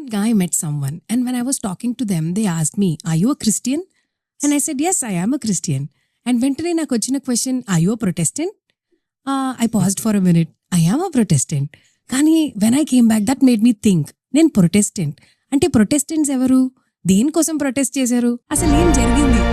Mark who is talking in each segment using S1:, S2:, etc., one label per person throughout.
S1: guy met someone, and when I was talking to them, they asked me, "Are you a Christian?" And I said, "Yes, I am a Christian." And వెంటనే నాకు వచ్చిన question, "Are you a Protestant?" I paused for a minute. I am a Protestant. కానీ when I came back, that made me think, నేను Protestant. అంటే Protestants ఎవరు? దేనికోసం protest చేశారు? అసలు ఏం జరిగింది?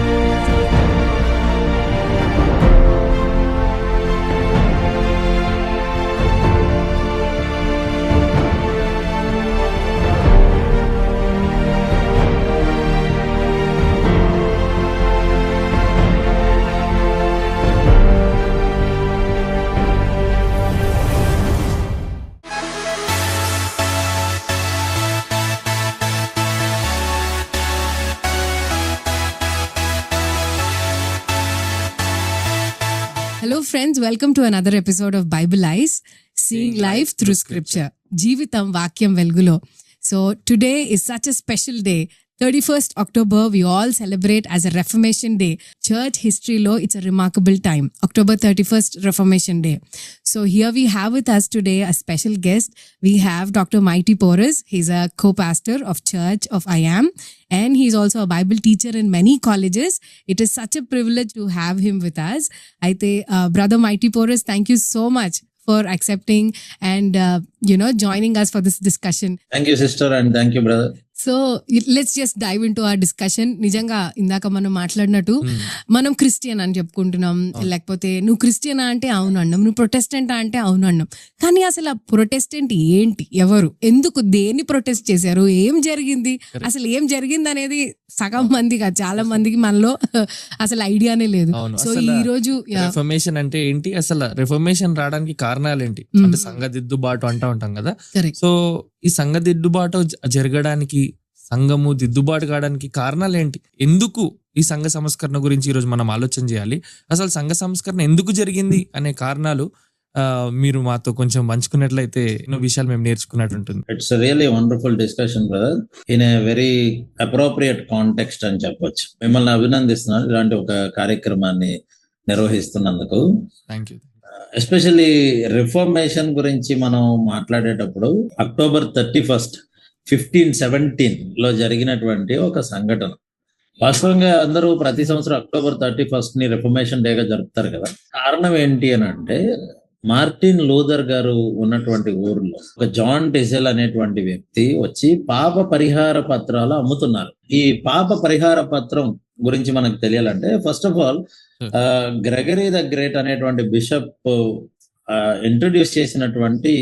S1: Hello friends, welcome to another episode of Bible Eyes, Seeing Life Through Scripture. Jeevitam Vakyam Velugulo. So today is such a special day. 31st October, we all celebrate as a Reformation Day. Church history lo, it's a remarkable time. October 31st, Reformation Day. So here we have with us today a special guest. We have Dr. Mighty Porras. He's a co-pastor of Church of I Am. And he's also a Bible teacher in many colleges. It is such a privilege to have him with us. Aithe, Brother Mighty Porras, thank you so much for accepting and, joining us for this discussion.
S2: Thank you, sister, and thank you, brother.
S1: So let's just dive into our discussion. నిజంగా ఇందాక మనం మాట్లాడినట్టు మనం Christian అని చెప్పుకుంటున్నాం, లేకపోతే నువ్వు క్రిస్టియనా అంటే అవును అన్నాం, నువ్వు ప్రొటెస్టెంటా అంటే అవును అన్నాం. కానీ అసలు ఆ ప్రొటెస్టెంట్ ఏంటి, ఎవరు, ఎందుకు, దేన్ని ప్రొటెస్ట్ చేశారు, ఏం జరిగింది, అసలు ఏం జరిగింది అనేది సగం మంది కాదు, చాలా మందికి మనలో అసలు ఐడియానే లేదు. సో ఈ రోజు
S3: రిఫర్మేషన్ అంటే ఏంటి, అసలు రిఫర్మేషన్ రావడానికి కారణాలు ఏంటి అంటే సంఘ దిద్దుబాటు అంటూ ఉంటాం కదా. సో ఈ సంఘ దిద్దుబాటు జరగడానికి, సంఘము దిద్దుబాటు కావడానికి కారణాలు ఏంటి, ఎందుకు ఈ సంఘ సంస్కరణ గురించి ఈరోజు మనం ఆలోచన చేయాలి. అసలు సంఘ సంస్కరణ ఎందుకు జరిగింది అనే కారణాలు మీరు మాతో కొంచెం పంచుకున్నట్లయితే ఎన్నో విషయాలు మేము నేర్చుకున్నట్టు ఉంటుంది.
S2: It's really wonderful discussion brother, in a very appropriate context అని చెప్పొచ్చు. మిమ్మల్ని అభినందిస్తున్నాను ఇలాంటి ఒక కార్యక్రమాన్ని నిర్వహిస్తున్నందుకు.
S3: Thank you.
S2: ఎస్పెషల్లీ రిఫర్మేషన్ గురించి మనం మాట్లాడేటప్పుడు అక్టోబర్ 31st 1517 లో జరిగినటువంటి ఒక సంఘటన. వాస్తవంగా అందరూ ప్రతి సంవత్సరం అక్టోబర్ 31st ని రిఫర్మేషన్ డేగా జరుపుతారు కదా. కారణం ఏంటి అని అంటే, మార్టిన్ లూథర్ గారు ఉన్నటువంటి ఊర్లో ఒక జాన్ టెసెల్ అనేటువంటి వ్యక్తి వచ్చి పాప పరిహార పత్రాలు అమ్ముతున్నారు. ఈ పాప పరిహార పత్రం గురించి మనకు తెలియాలంటే, first of all Gregory the great అనేటువంటి బిషప్ ఇంట్రడ్యూస్ చేసినటువంటి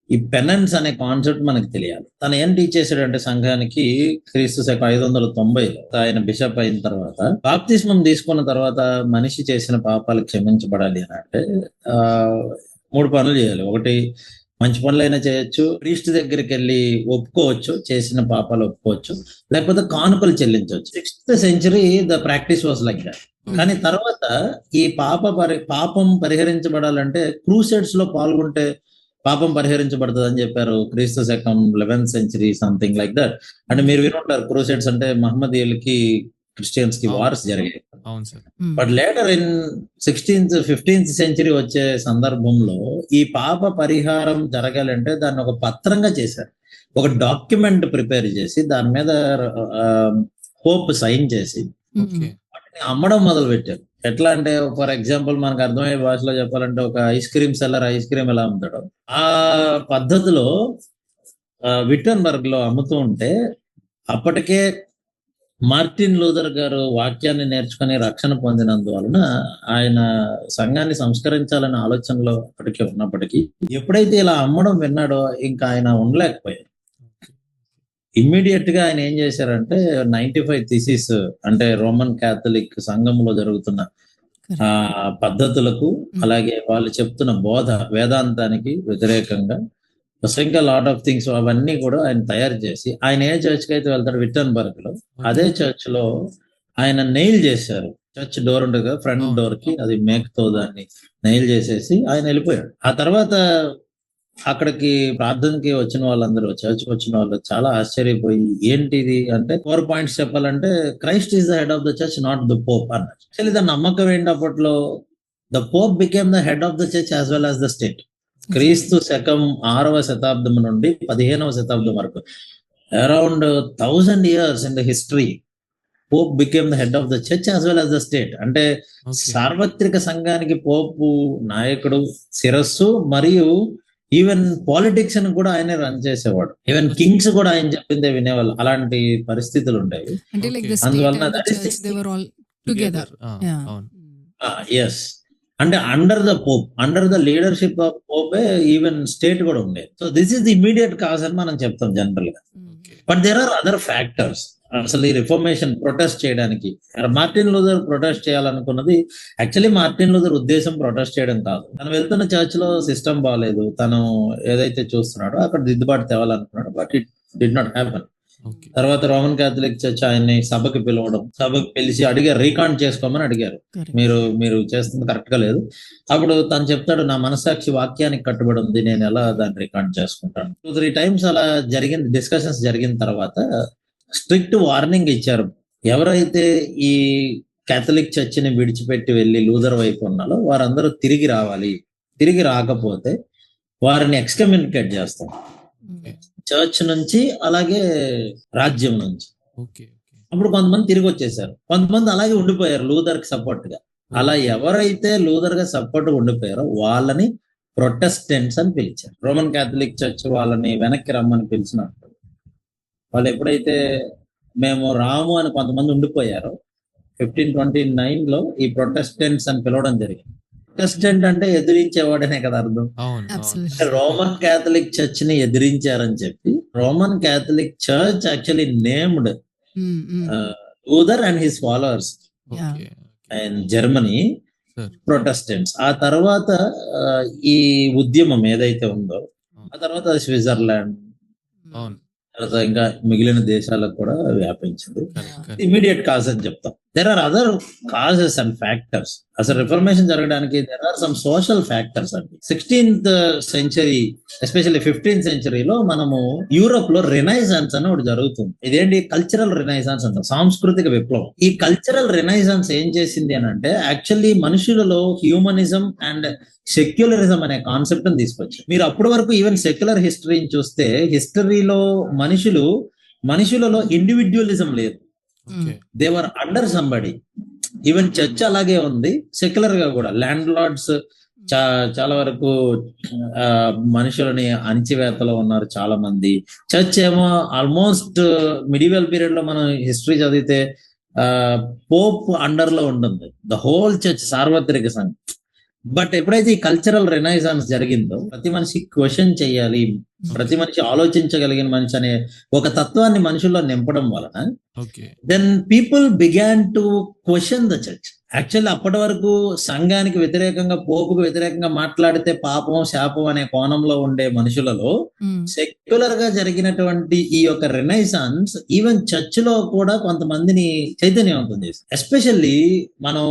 S2: ఈ పెనెన్స్ అనే కాన్సెప్ట్ మనకు తెలియాలి. తను ఏం టీచ్ చేశాడంటే సంఘానికి, క్రీస్తు శకం 590లో ఆయన బిషప్ అయిన తర్వాత, బాప్తిస్మం తీసుకున్న తర్వాత మనిషి చేసిన పాపాలు క్షమించబడాలి అని అంటే 3 పనులు చేయాలి. ఒకటి, మంచి పనులైనా చేయొచ్చు, ప్రీస్ట్ దగ్గరికి వెళ్ళి ఒప్పుకోవచ్చు, చేసిన పాపాలు ఒప్పుకోవచ్చు, లేకపోతే కానుకలు చెల్లించవచ్చు. 6th century the practice was like that. కానీ తర్వాత ఈ పాపం పరిహరించబడాలంటే క్రూసైడ్స్ లో పాల్గొంటే పాపం పరిహరించబడుతుంది అని చెప్పారు. క్రీస్తు శకం 11th century something like that. అంటే మీరు వినుంటారు, క్రూసైడ్స్ అంటే మహమ్మదీయులకి క్రిస్టియన్స్ కి వార్స్ జరిగాయి. But later in 16th 15th century వచ్చే సందర్భంలో ఈ పాప పరిహారం జరగాలంటే దాన్ని ఒక పత్రంగా చేశారు. ఒక డాక్యుమెంట్ ప్రిపేర్ చేసి దాని మీద పోప్ సైన్ చేసి అమ్మడం మొదలు పెట్టారు. ఎట్లా అంటే, ఫర్ ఎగ్జాంపుల్ మనకు అర్థమయ్యే భాషలో చెప్పాలంటే, ఒక ice cream seller ice cream ఎలా అమ్ముతాడో ఆ పద్ధతిలో విట్టన్బర్గ్ లో అమ్ముతూ ఉంటే, అప్పటికే మార్టిన్ లూథర్ గారు వాక్యాన్ని నేర్చుకుని రక్షణ పొందినందువలన ఆయన సంఘాన్ని సంస్కరించాలనే ఆలోచనలో అప్పటికే ఉన్నప్పటికీ, ఎప్పుడైతే ఇలా అమ్మడం విన్నాడో ఇంకా ఆయన ఉండలేకపోయారు. ఇమ్మీడియట్ గా ఆయన ఏం చేశారంటే 95 థీసిస్, అంటే రోమన్ క్యాథలిక్ సంఘంలో జరుగుతున్న పద్ధతులకు, అలాగే వాళ్ళు చెప్తున్న బోధ వేదాంతానికి వ్యతిరేకంగా ఇంకా లాట్ ఆఫ్ థింగ్స్ అవన్నీ కూడా ఆయన తయారు చేసి, ఆయన ఏ చర్చ్కి అయితే వెళ్తాడు విట్టన్బర్గ్ లో, అదే చర్చ్ లో ఆయన నెయిల్ చేశారు. చర్చ్ డోర్ ఉంటుంది కదా, ఫ్రంట్ డోర్ కి, అది మేకతో దాన్ని నెయిల్ చేసేసి ఆయన వెళ్ళిపోయాడు. ఆ తర్వాత అక్కడికి ప్రార్థనకి వచ్చిన వాళ్ళందరూ, చర్చ్కి వచ్చిన వాళ్ళు చాలా ఆశ్చర్యపోయి, ఏంటిది అంటే 4 points చెప్పాలంటే, Christ is the head of the church, not the Pope అన్నారు. యాక్చువల్లీ దాని నమ్మకం ఏంటి, అప్పట్లో the Pope became the head of the church as well as the state. క్రీస్తు శకం 6వ శతాబ్దం నుండి 15వ శతాబ్దం వరకు around 1000 years in the history, Pope became the head of the church as well as the state. అంటే సార్వత్రిక సంఘానికి పోపు నాయకుడు, శిరస్సు, మరియు ఈవెన్ పాలిటిక్స్ ని కూడా ఆయనే రన్ చేసేవాడు. ఈవెన్ కింగ్స్ కూడా ఆయన చెప్పిందే వినేవాళ్ళు. అలాంటి పరిస్థితులు ఉంటాయి.
S1: అంటే లైక్ ద
S2: అందువలన
S1: state
S2: that is
S1: church they were all together.
S2: Yes, అంటే under the pope, under the leadership of పోపే ఈవెన్ స్టేట్ కూడా ఉండేది. So this is the immediate cause అని మనం చెప్తాం జనరల్ గా. But there are other factors. అసలు ఈ రిఫర్మేషన్ ప్రొటెస్ట్ చేయడానికి మార్టిన్ లూథర్ ప్రొటెస్ట్ చేయాలనుకున్నది యాక్చువల్లీ మార్టిన్ లూథర్ ఉద్దేశం ప్రొటెస్ట్ చేయడం కాదు. తను వెళ్తున్న చర్చ్ లో సిస్టమ్ బాగాలేదు, తను ఏదైతే చూస్తున్నాడో అక్కడ దిద్దుబాటు తేవాలనుకున్నాడు. But it did not happen. తర్వాత రోమన్ క్యాథలిక్ చర్చ్ ఆయన్ని సభకి పిలవడం, సభకి పిలిచి అడిగారు, రీకాంట్ చేసుకోమని అడిగారు. మీరు చేస్తుంది కరెక్ట్ గా లేదు. అప్పుడు తను చెప్తాడు, నా మనసాక్షి వాక్యానికి కట్టుబడి ఉంది, నేను ఎలా దాన్ని రీకాంట్ చేసుకుంటాను. 2-3 times అలా జరిగింది. డిస్కషన్స్ జరిగిన తర్వాత స్ట్రిక్ట్ వార్నింగ్ ఇచ్చారు. ఎవరైతే ఈ కేథలిక్ చర్చిని విడిచిపెట్టి వెళ్ళి లూథర్ వైపు ఉన్నారో వారందరూ తిరిగి రావాలి. తిరిగి రాకపోతే వారిని ఎక్స్కమ్యూనికేట్ చేస్తాం చర్చ్ నుంచి, అలాగే రాజ్యం నుంచి. అప్పుడు కొంతమంది తిరిగి వచ్చేసారు, కొంతమంది అలాగే ఉండిపోయారు లూథర్ కి సపోర్ట్ గా. అలా ఎవరైతే లూథర్ గా సపోర్ట్ గా ఉండిపోయారో వాళ్ళని ప్రొటెస్టెంట్స్ అని పిలిచారు. రోమన్ క్యాథలిక్ చర్చ్ వాళ్ళని వెనక్కి రమ్మని పిలిచినప్పుడు వాళ్ళు ఎప్పుడైతే మేము రాము అని కొంతమంది ఉండిపోయారో 1529 లో ఈ ప్రొటెస్టెంట్స్ అని పిలవడం జరిగింది. ప్రొటెస్టెంట్ అంటే ఎదిరించేవాడనే కదా అర్థం. రోమన్ క్యాథలిక్ చర్చ్ ని ఎదిరించారని చెప్పి Roman Catholic church actually named Luther and his followers and Germany Protestants. ఆ తర్వాత ఈ ఉద్యమం ఏదైతే ఉందో ఆ తర్వాత స్విట్జర్లాండ్, తర్వాత ఇంకా మిగిలిన దేశాలకు కూడా వ్యాపించింది. ఇమీడియట్ కాజ్ అని చెప్తాం. There are other causes and factors. అసలు రిఫర్మేషన్ జరగడానికి there are some social factors అండి. 16th century especially 15th century లో మనము యూరోప్ లో రెనైజాన్స్ అని ఒకటి జరుగుతుంది. ఇదేంటి కల్చరల్ రెనైజాన్స్ అంటాం, సాంస్కృతిక విప్లవం. ఈ కల్చరల్ రెనైజాన్స్ ఏం చేసింది అని అంటే యాక్చువల్లీ మనుషులలో హ్యూమనిజం అండ్ సెక్యులరిజం అనే కాన్సెప్ట్ ని తీసుకొచ్చారు. మీరు అప్పటి వరకు ఈవెన్ సెక్యులర్ హిస్టరీని చూస్తే హిస్టరీలో మనుషులలో ఇండివిడ్యువలిజం లేదు. They were under somebody. Even church అలాగే ఉంది, సెక్యులర్ గా కూడా ల్యాండ్ లార్డ్స్ చాలా వరకు మనుషులని అణిచివేతలో ఉన్నారు చాలా మంది. చర్చ్ ఏమో ఆల్మోస్ట్ మిడివల్ పీరియడ్ లో మనం హిస్టరీ చదివితే పోప్ అండర్ లో ఉంటుంది ద హోల్ చర్చ్, సార్వత్రిక సంఘం. బట్ ఎప్పుడైతే ఈ కల్చరల్ రెనైజాన్స్ జరిగిందో ప్రతి మనిషి క్వశ్చన్ చేయాలి, ప్రతి మనిషి ఆలోచించగలిగిన మనిషి అనే ఒక తత్వాన్ని మనుషుల్లో నింపడం వలన then people began to question the church. Actually అప్పటి వరకు సంఘానికి వ్యతిరేకంగా, పోపుకు వ్యతిరేకంగా మాట్లాడితే పాపం శాపం అనే కోణంలో ఉండే మనుషులలో సెక్యులర్ గా జరిగినటువంటి ఈ యొక్క రెనైసాన్స్ ఈవెన్ చర్చ్ లో కూడా కొంతమందిని చైతన్యవంతం చేసింది. ఎస్పెషల్లీ మనం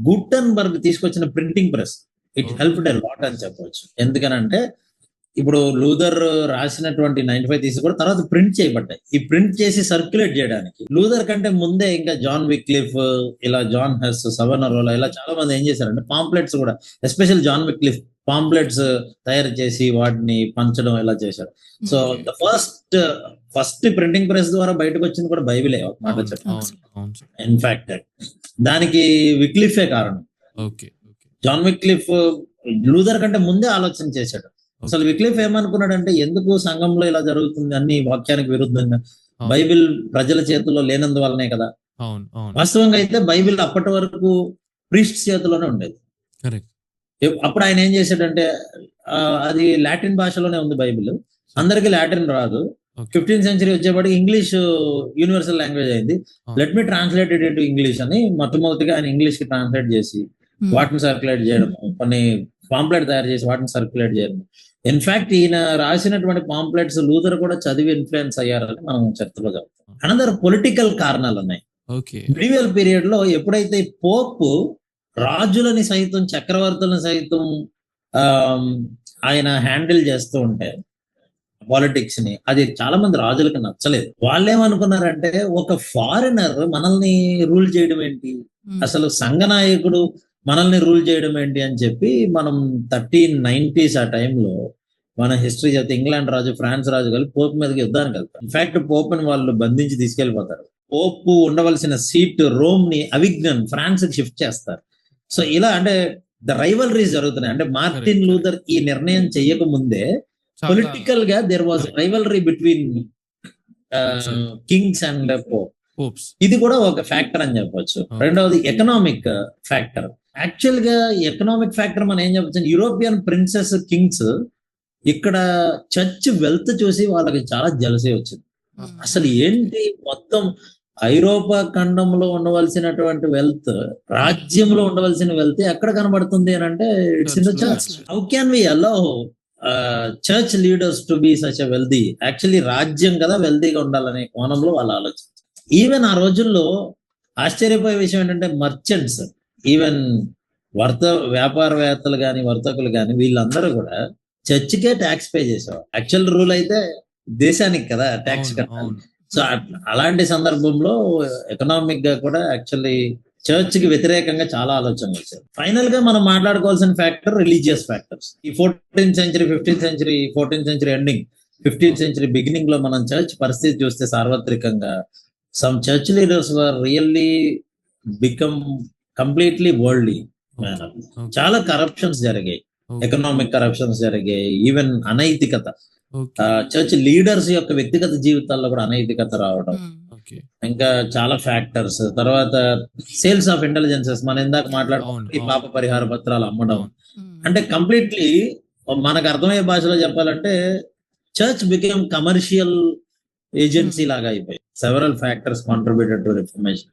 S2: గుటెన్బర్గ్ తీసుకొచ్చిన printing press it helped a lot అని చెప్పవచ్చు. ఎందుకనంటే ఇప్పుడు లూథర్ రాసినటువంటి 95 తీసి కూడా తర్వాత ప్రింట్ చేయబడ్డాయి. ఈ ప్రింట్ చేసి సర్క్యులేట్ చేయడానికి లూథర్ కంటే ముందే ఇంకా జాన్ విక్లిఫ్, ఇలా జాన్ హెస్, సవనరోలా, ఇలా చాలా మంది ఏం చేశారంటే పాంప్లెట్స్ కూడా, ఎస్పెషల్ జాన్ విక్లిఫ్ పాంప్లెట్స్ తయారు చేసి వాటిని పంచడం ఇలా చేశారు. So the first printing press ద్వారా బయటకు వచ్చింది కూడా బైబిలే ఒక మాట చెప్పారు. ఇన్ఫాక్ట్ దానికి విక్లిఫే కారణం. జాన్ విక్లిఫ్ లూథర్ కంటే ముందే ఆలోచన చేశాడు. అసలు విక్లిఫ్ ఏమనుకున్నాడంటే ఎందుకు సంఘంలో ఇలా జరుగుతుంది అన్ని వాక్యానికి విరుద్ధంగా, బైబిల్ ప్రజల చేతుల్లో లేనందువల్లనే కదా. వాస్తవంగా అయితే బైబిల్ అప్పటి వరకు ప్రీస్ట్ చేతిలోనే ఉండేది. అప్పుడు ఆయన ఏం చేశాడంటే అది లాటిన్ భాషలోనే ఉంది బైబిల్, అందరికి లాటిన్ రాదు. 15th century వచ్చేప్పటికి ఇంగ్లీష్ యూనివర్సల్ లాంగ్వేజ్ అయింది. Let me translate it into English అని మొట్టమొదటిగా ఆయన ఇంగ్లీష్ కి ట్రాన్స్లేట్ చేసి వాటిని సర్క్యులేట్ చేయడం, కొన్ని పాంప్లెట్ తయారు చేసి వాటిని సర్క్యులేట్ చేయడం. ఇన్ఫాక్ట్ ఈయన రాసినటువంటి పాంప్లెట్స్ లూథర్ కూడా చదివి ఇన్ఫ్లుయెన్స్ అయ్యారని మనం చర్చలో చెప్తాం. అనదర్ పొలిటికల్ కారణాలు ఉన్నాయి. మిడివల్ పీరియడ్ లో ఎప్పుడైతే పోప్ రాజులని సైతం, చక్రవర్తులను సైతం ఆయన హ్యాండిల్ చేస్తూ ఉంటే పాలిటిక్స్ ని, అది చాలా మంది రాజులకు నచ్చలేదు. వాళ్ళు ఏమనుకున్నారంటే ఒక ఫారినర్ మనల్ని రూల్ చేయడం ఏంటి, అసలు సంఘ నాయకుడు మనల్ని రూల్ చేయడం ఏంటి అని చెప్పి మనం 1390s ఆ టైంలో మన హిస్టరీ చెప్తే ఇంగ్లాండ్ రాజు ఫ్రాన్స్ రాజు కలిపి పోప్ మీదకి యుద్ధానికి వెళ్తారు. ఇన్ఫాక్ట్ పోప్ ని వాళ్ళు బంధించి తీసుకెళ్లిపోతారు. పోప్ ఉండవలసిన సీట్ రోమ్ ని అవిగ్నన్ ఫ్రాన్స్ కి షిఫ్ట్ చేస్తారు. సో ఇలా అంటే ద రైవలరీస్ జరుగుతున్నాయి. అంటే మార్టిన్ లూథర్ ఈ నిర్ణయం చెయ్యక ముందే పొలిటికల్ గా there was rivalry between kings and popes. ఇది కూడా ఒక ఫ్యాక్టర్ అని చెప్పొచ్చు. రెండవది ఎకనామిక్ ఫ్యాక్టర్. యాక్చువల్ గా ఎకనామిక్ ఫ్యాక్టర్ మనం ఏం చెప్పచ్చు, యూరోపియన్ ప్రిన్సెస్ కింగ్స్ ఇక్కడ చర్చ్ వెల్త్ చూసి వాళ్ళకి చాలా జలసీ వచ్చింది. అసలు ఏంటి మొత్తం ఐరోపా ఖండంలో ఉండవలసినటువంటి వెల్త్, రాజ్యంలో ఉండవలసిన వెల్త్ ఎక్కడ కనబడుతుంది అని అంటే it's in the church. How can we allow church leaders to be such a wealthy? Actually రాజ్యం కదా వెల్దీగా ఉండాలనే కోణంలో వాళ్ళు ఆలోచించారు. ఈవెన్ ఆ రోజుల్లో ఆశ్చర్యపోయే విషయం ఏంటంటే మర్చెంట్స్, ఈవెన్ వ్యాపారవేత్తలు కానీ వర్తకులు కానీ వీళ్ళందరూ కూడా చర్చికే ట్యాక్స్ పే చేసేవారు. యాక్చువల్ రూల్ అయితే దేశానికి కదా ట్యాక్స్ కట్టాలి. సో అలాంటి సందర్భంలో ఎకనామిక్ గా కూడా యాక్చువల్లీ చర్చ్ కి వ్యతిరేకంగా చాలా ఆలోచనలు వచ్చాయి. ఫైనల్ గా మనం మాట్లాడుకోవాల్సిన ఫ్యాక్టర్ రిలీజియస్ ఫ్యాక్టర్స్. ఈ 14th century 15th century 14th century ending 15th century beginning లో మనం చర్చ్ పరిస్థితి చూస్తే సార్వత్రికంగా some church leaders were really become completely worldly manner. చాలా కరప్షన్స్ జరిగాయి, ఎకనామిక్ కరప్షన్స్ జరిగాయి, ఈవెన్ అనైతికత, చర్చ్ లీడర్స్ యొక్క వ్యక్తిగత జీవితాల్లో కూడా అనైతికత రావడం, ఇంకా చాలా ఫ్యాక్టర్స్. తర్వాత సేల్స్ ఆఫ్ ఇంటెలిజెన్సెస్, మనం ఇందాక మాట్లాడుకుంటే పాప పరిహార పత్రాలు అమ్మడం. అంటే కంప్లీట్లీ మనకు అర్థమయ్యే భాషలో చెప్పాలంటే చర్చ్ బికేమ్ కమర్షియల్ ఏజెన్సీ లాగా అయిపోయి. Several factors contributed to reformation.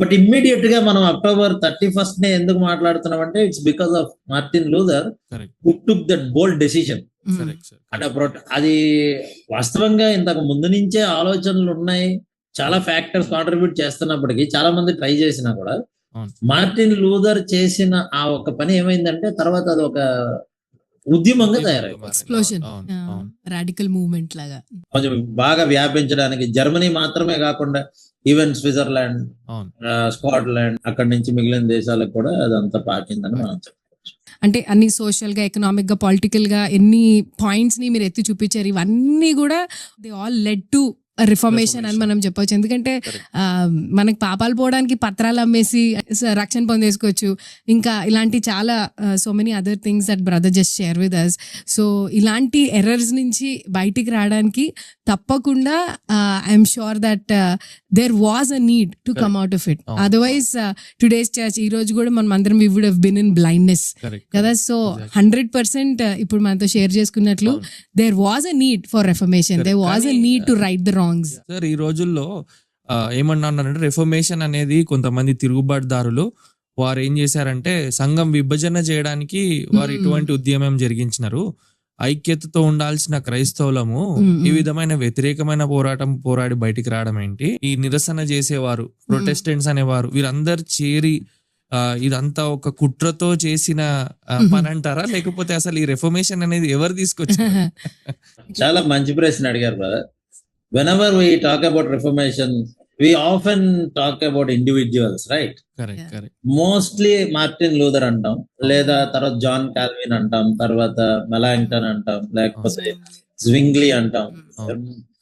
S2: But immediate గా మనం October 31st నే ఎందుకు మాట్లాడుతున్నాం అంటే it's because of Martin Luther who took that bold decision. అంటే అది వాస్తవంగా ఇంతకు ముందు నుంచే ఆలోచనలు ఉన్నాయి, చాలా ఫ్యాక్టర్స్ కాంట్రిబ్యూట్ చేస్తున్నప్పటికీ చాలా మంది ట్రై చేసినా కూడా మార్టిన్ లూథర్ చేసిన ఆ ఒక పని ఏమైందంటే తర్వాత అది ఒక ఉద్యమంగా తయారైంది.
S1: ఎక్స్ప్లోషన్, రాడికల్ మూవ్మెంట్ లాగా
S2: కొంచెం బాగా వ్యాపించడానికి. జర్మనీ మాత్రమే కాకుండా ఈవెన్ స్విట్జర్లాండ్, స్కాట్లాండ్, అక్కడి నుంచి మిగిలిన దేశాలకు కూడా అదంతా పాకిందని మనం చెప్పాలి.
S1: అంటే అన్ని సోషల్ గా, ఎకనామిక్ గా, పొలిటికల్ గా ఎన్ని పాయింట్స్ ని మీరు ఎత్తి చూపించారు. ఇవన్నీ కూడా they all led to reformation అని మనం చెప్పొచ్చు. ఎందుకంటే మనకి పాపాలు పోవడానికి పత్రాలు అమ్మేసి రక్షణ పొందేసుకోవచ్చు. ఇంకా ఇలాంటి చాలా so many other things that brother just share with us. So ఇలాంటి ఎర్రర్స్ నుంచి బయటికి రావడానికి తప్పకుండా I'm sure that there was a need to come out of it. Otherwise today's church ఈ రోజు కూడా మనం అందరం we would have been in blindness కదా. సో 100% ఇప్పుడు మనతో షేర్ చేసుకున్నట్లు there was a need for reformation, there was a need to right the wrongs.
S3: Sir ఈ రోజుల్లో ఏమన్నారంటే రిఫర్మేషన్ అనేది కొంతమంది తిరుగుబాటుదారులు వారు ఏం చేశారంటే సంఘం విభజన చేయడానికి వారు ఇటువంటి ఉద్యమం జరిగించినారు. ఐక్యతతో ఉండాల్సిన క్రైస్తవులము ఈ విధమైన వ్యతిరేకమైన పోరాడి బయటికి రావడం ఏంటి? ఈ నిరసన చేసేవారు ప్రొటెస్టెంట్స్ అనేవారు వీరందరు చేరి ఇదంతా ఒక కుట్రతో చేసిన పని అంటారా, లేకపోతే అసలు ఈ రిఫర్మేషన్ అనేది ఎవరు తీసుకొచ్చారు?
S2: చాలా మంచి ప్రశ్న అడిగారు brother. Whenever we talk about reformation, we often talk about individuals, right?
S3: Correct.
S2: Mostly Martin Luther అంటాం, లేదా తర్వాత జాన్ కాల్విన్ అంటాం, తర్వాత మెలాంగ్టన్ అంటాం, లేకపోతే zwingli అంటాం.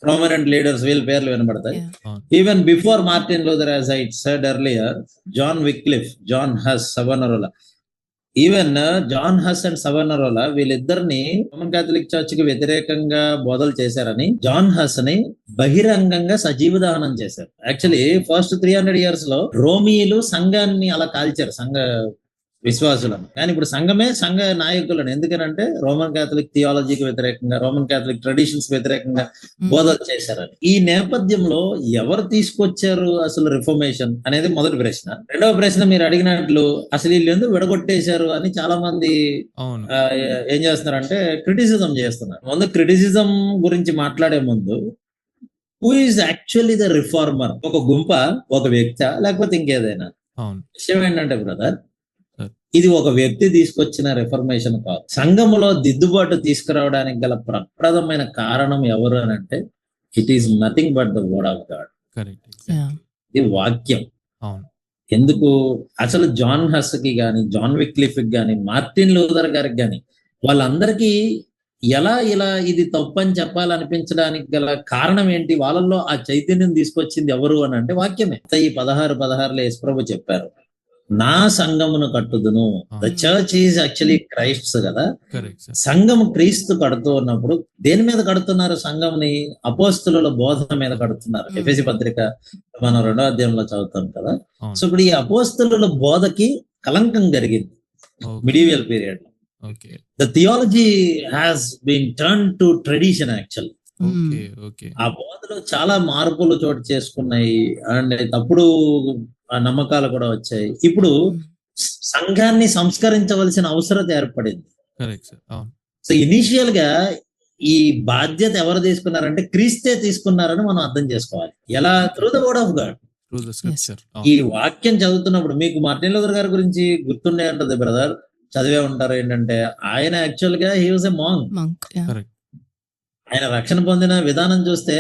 S2: ప్రామినెంట్ లీడర్స్ వీళ్ళ పేర్లు వినబడతాయి. Even before Martin Luther, as I said earlier, John Wycliffe, John Hus, Savonarola, even John Hus and Savonarola వీళ్ళిద్దరిని రోమన్ కాథలిక్ చర్చ్ కి వ్యతిరేకంగా బోధలు చేశారని జాన్ హస్ ని బహిరంగంగా సజీవ దహనం చేశారు. యాక్చువల్లీ ఫస్ట్ 300 years లో రోమియోలు సంఘాన్ని అలా కాల్చారు, సంఘ విశ్వాసులను. కానీ ఇప్పుడు సంఘ నాయకులను, ఎందుకనంటే రోమన్ కాథలిక్ థియాలజీకి వ్యతిరేకంగా, రోమన్ కాథలిక్ ట్రెడిషన్స్ వ్యతిరేకంగా బోధలు చేశారని. ఈ నేపథ్యంలో ఎవరు తీసుకొచ్చారు అసలు రిఫర్మేషన్ అనేది మొదటి ప్రశ్న. రెండవ ప్రశ్న మీరు అడిగినట్లు అసలు వీళ్ళు ఎందుకు విడగొట్టేశారు అని చాలా మంది ఏం చేస్తున్నారంటే క్రిటిసిజం చేస్తున్నారు. ముందు క్రిటిసిజం గురించి మాట్లాడే ముందు who is actually the reformer? ఒక గుంప, ఒక వ్యక్తి, లేకపోతే ఇంకేదైనా? విషయం ఏంటంటే బ్రదర్, ఇది ఒక వ్యక్తి తీసుకొచ్చిన రిఫర్మేషన్ కాదు. సంఘములో దిద్దుబాటు తీసుకురావడానికి గల ప్రప్రదమైన కారణం ఎవరు అని అంటే it is nothing but the word of God. ఇది వాక్యం. ఎందుకు అసలు జాన్ హస్ కి గాని, జాన్ విక్లిఫ్ కి గాని, మార్టిన్ లూథర్ గారికి గాని వాళ్ళందరికీ ఎలా ఇలా ఇది తప్పు అని చెప్పాలనిపించడానికి గల కారణం ఏంటి? వాళ్ళల్లో ఆ చైతన్యం తీసుకొచ్చింది ఎవరు అని అంటే వాక్యమే. ఈ 16:16 యేసుప్రభు చెప్పారు, నా సంఘమును కట్టుదును. The church is actually Christ's కదా. సంఘం క్రీస్తు కడుతూ ఉన్నప్పుడు దేని మీద కడుతున్నారు? సంఘంని అపోస్తలుల బోధన మీద కడుతున్నారు. ఎఫెసీ పత్రిక మనం 2వ అధ్యాయంలో చదువుతాం కదా. సో ఇప్పుడు ఈ అపోస్తలుల బోధకి కలంకం జరిగింది మిడివియల్ పీరియడ్ లో. The theology has been turn to tradition actual. ఆ బోధలో చాలా మార్పులు చోటు చేసుకున్నాయి అండ్ తప్పుడు నమ్మకాలు కూడా వచ్చాయి. ఇప్పుడు సంఘాన్ని సంస్కరించవలసిన అవసరం ఏర్పడింది. సో ఇనిషియల్ గా ఈ బాధ్యత ఎవరు తీసుకున్నారంటే క్రీస్తే తీసుకున్నారని మనం అర్థం చేసుకోవాలి. ఎలా? Through the word of God. ఈ వాక్యం చదువుతున్నప్పుడు మీకు మార్టిన్ లూథర్ గారి గురించి గుర్తుండే ఉంటది బ్రదర్, చదివే ఉంటారు. ఏంటంటే ఆయన యాక్చువల్ గా హీ వాజ్ ఎ మాంక్. ఆయన రక్షణ పొందిన విధానం చూస్తే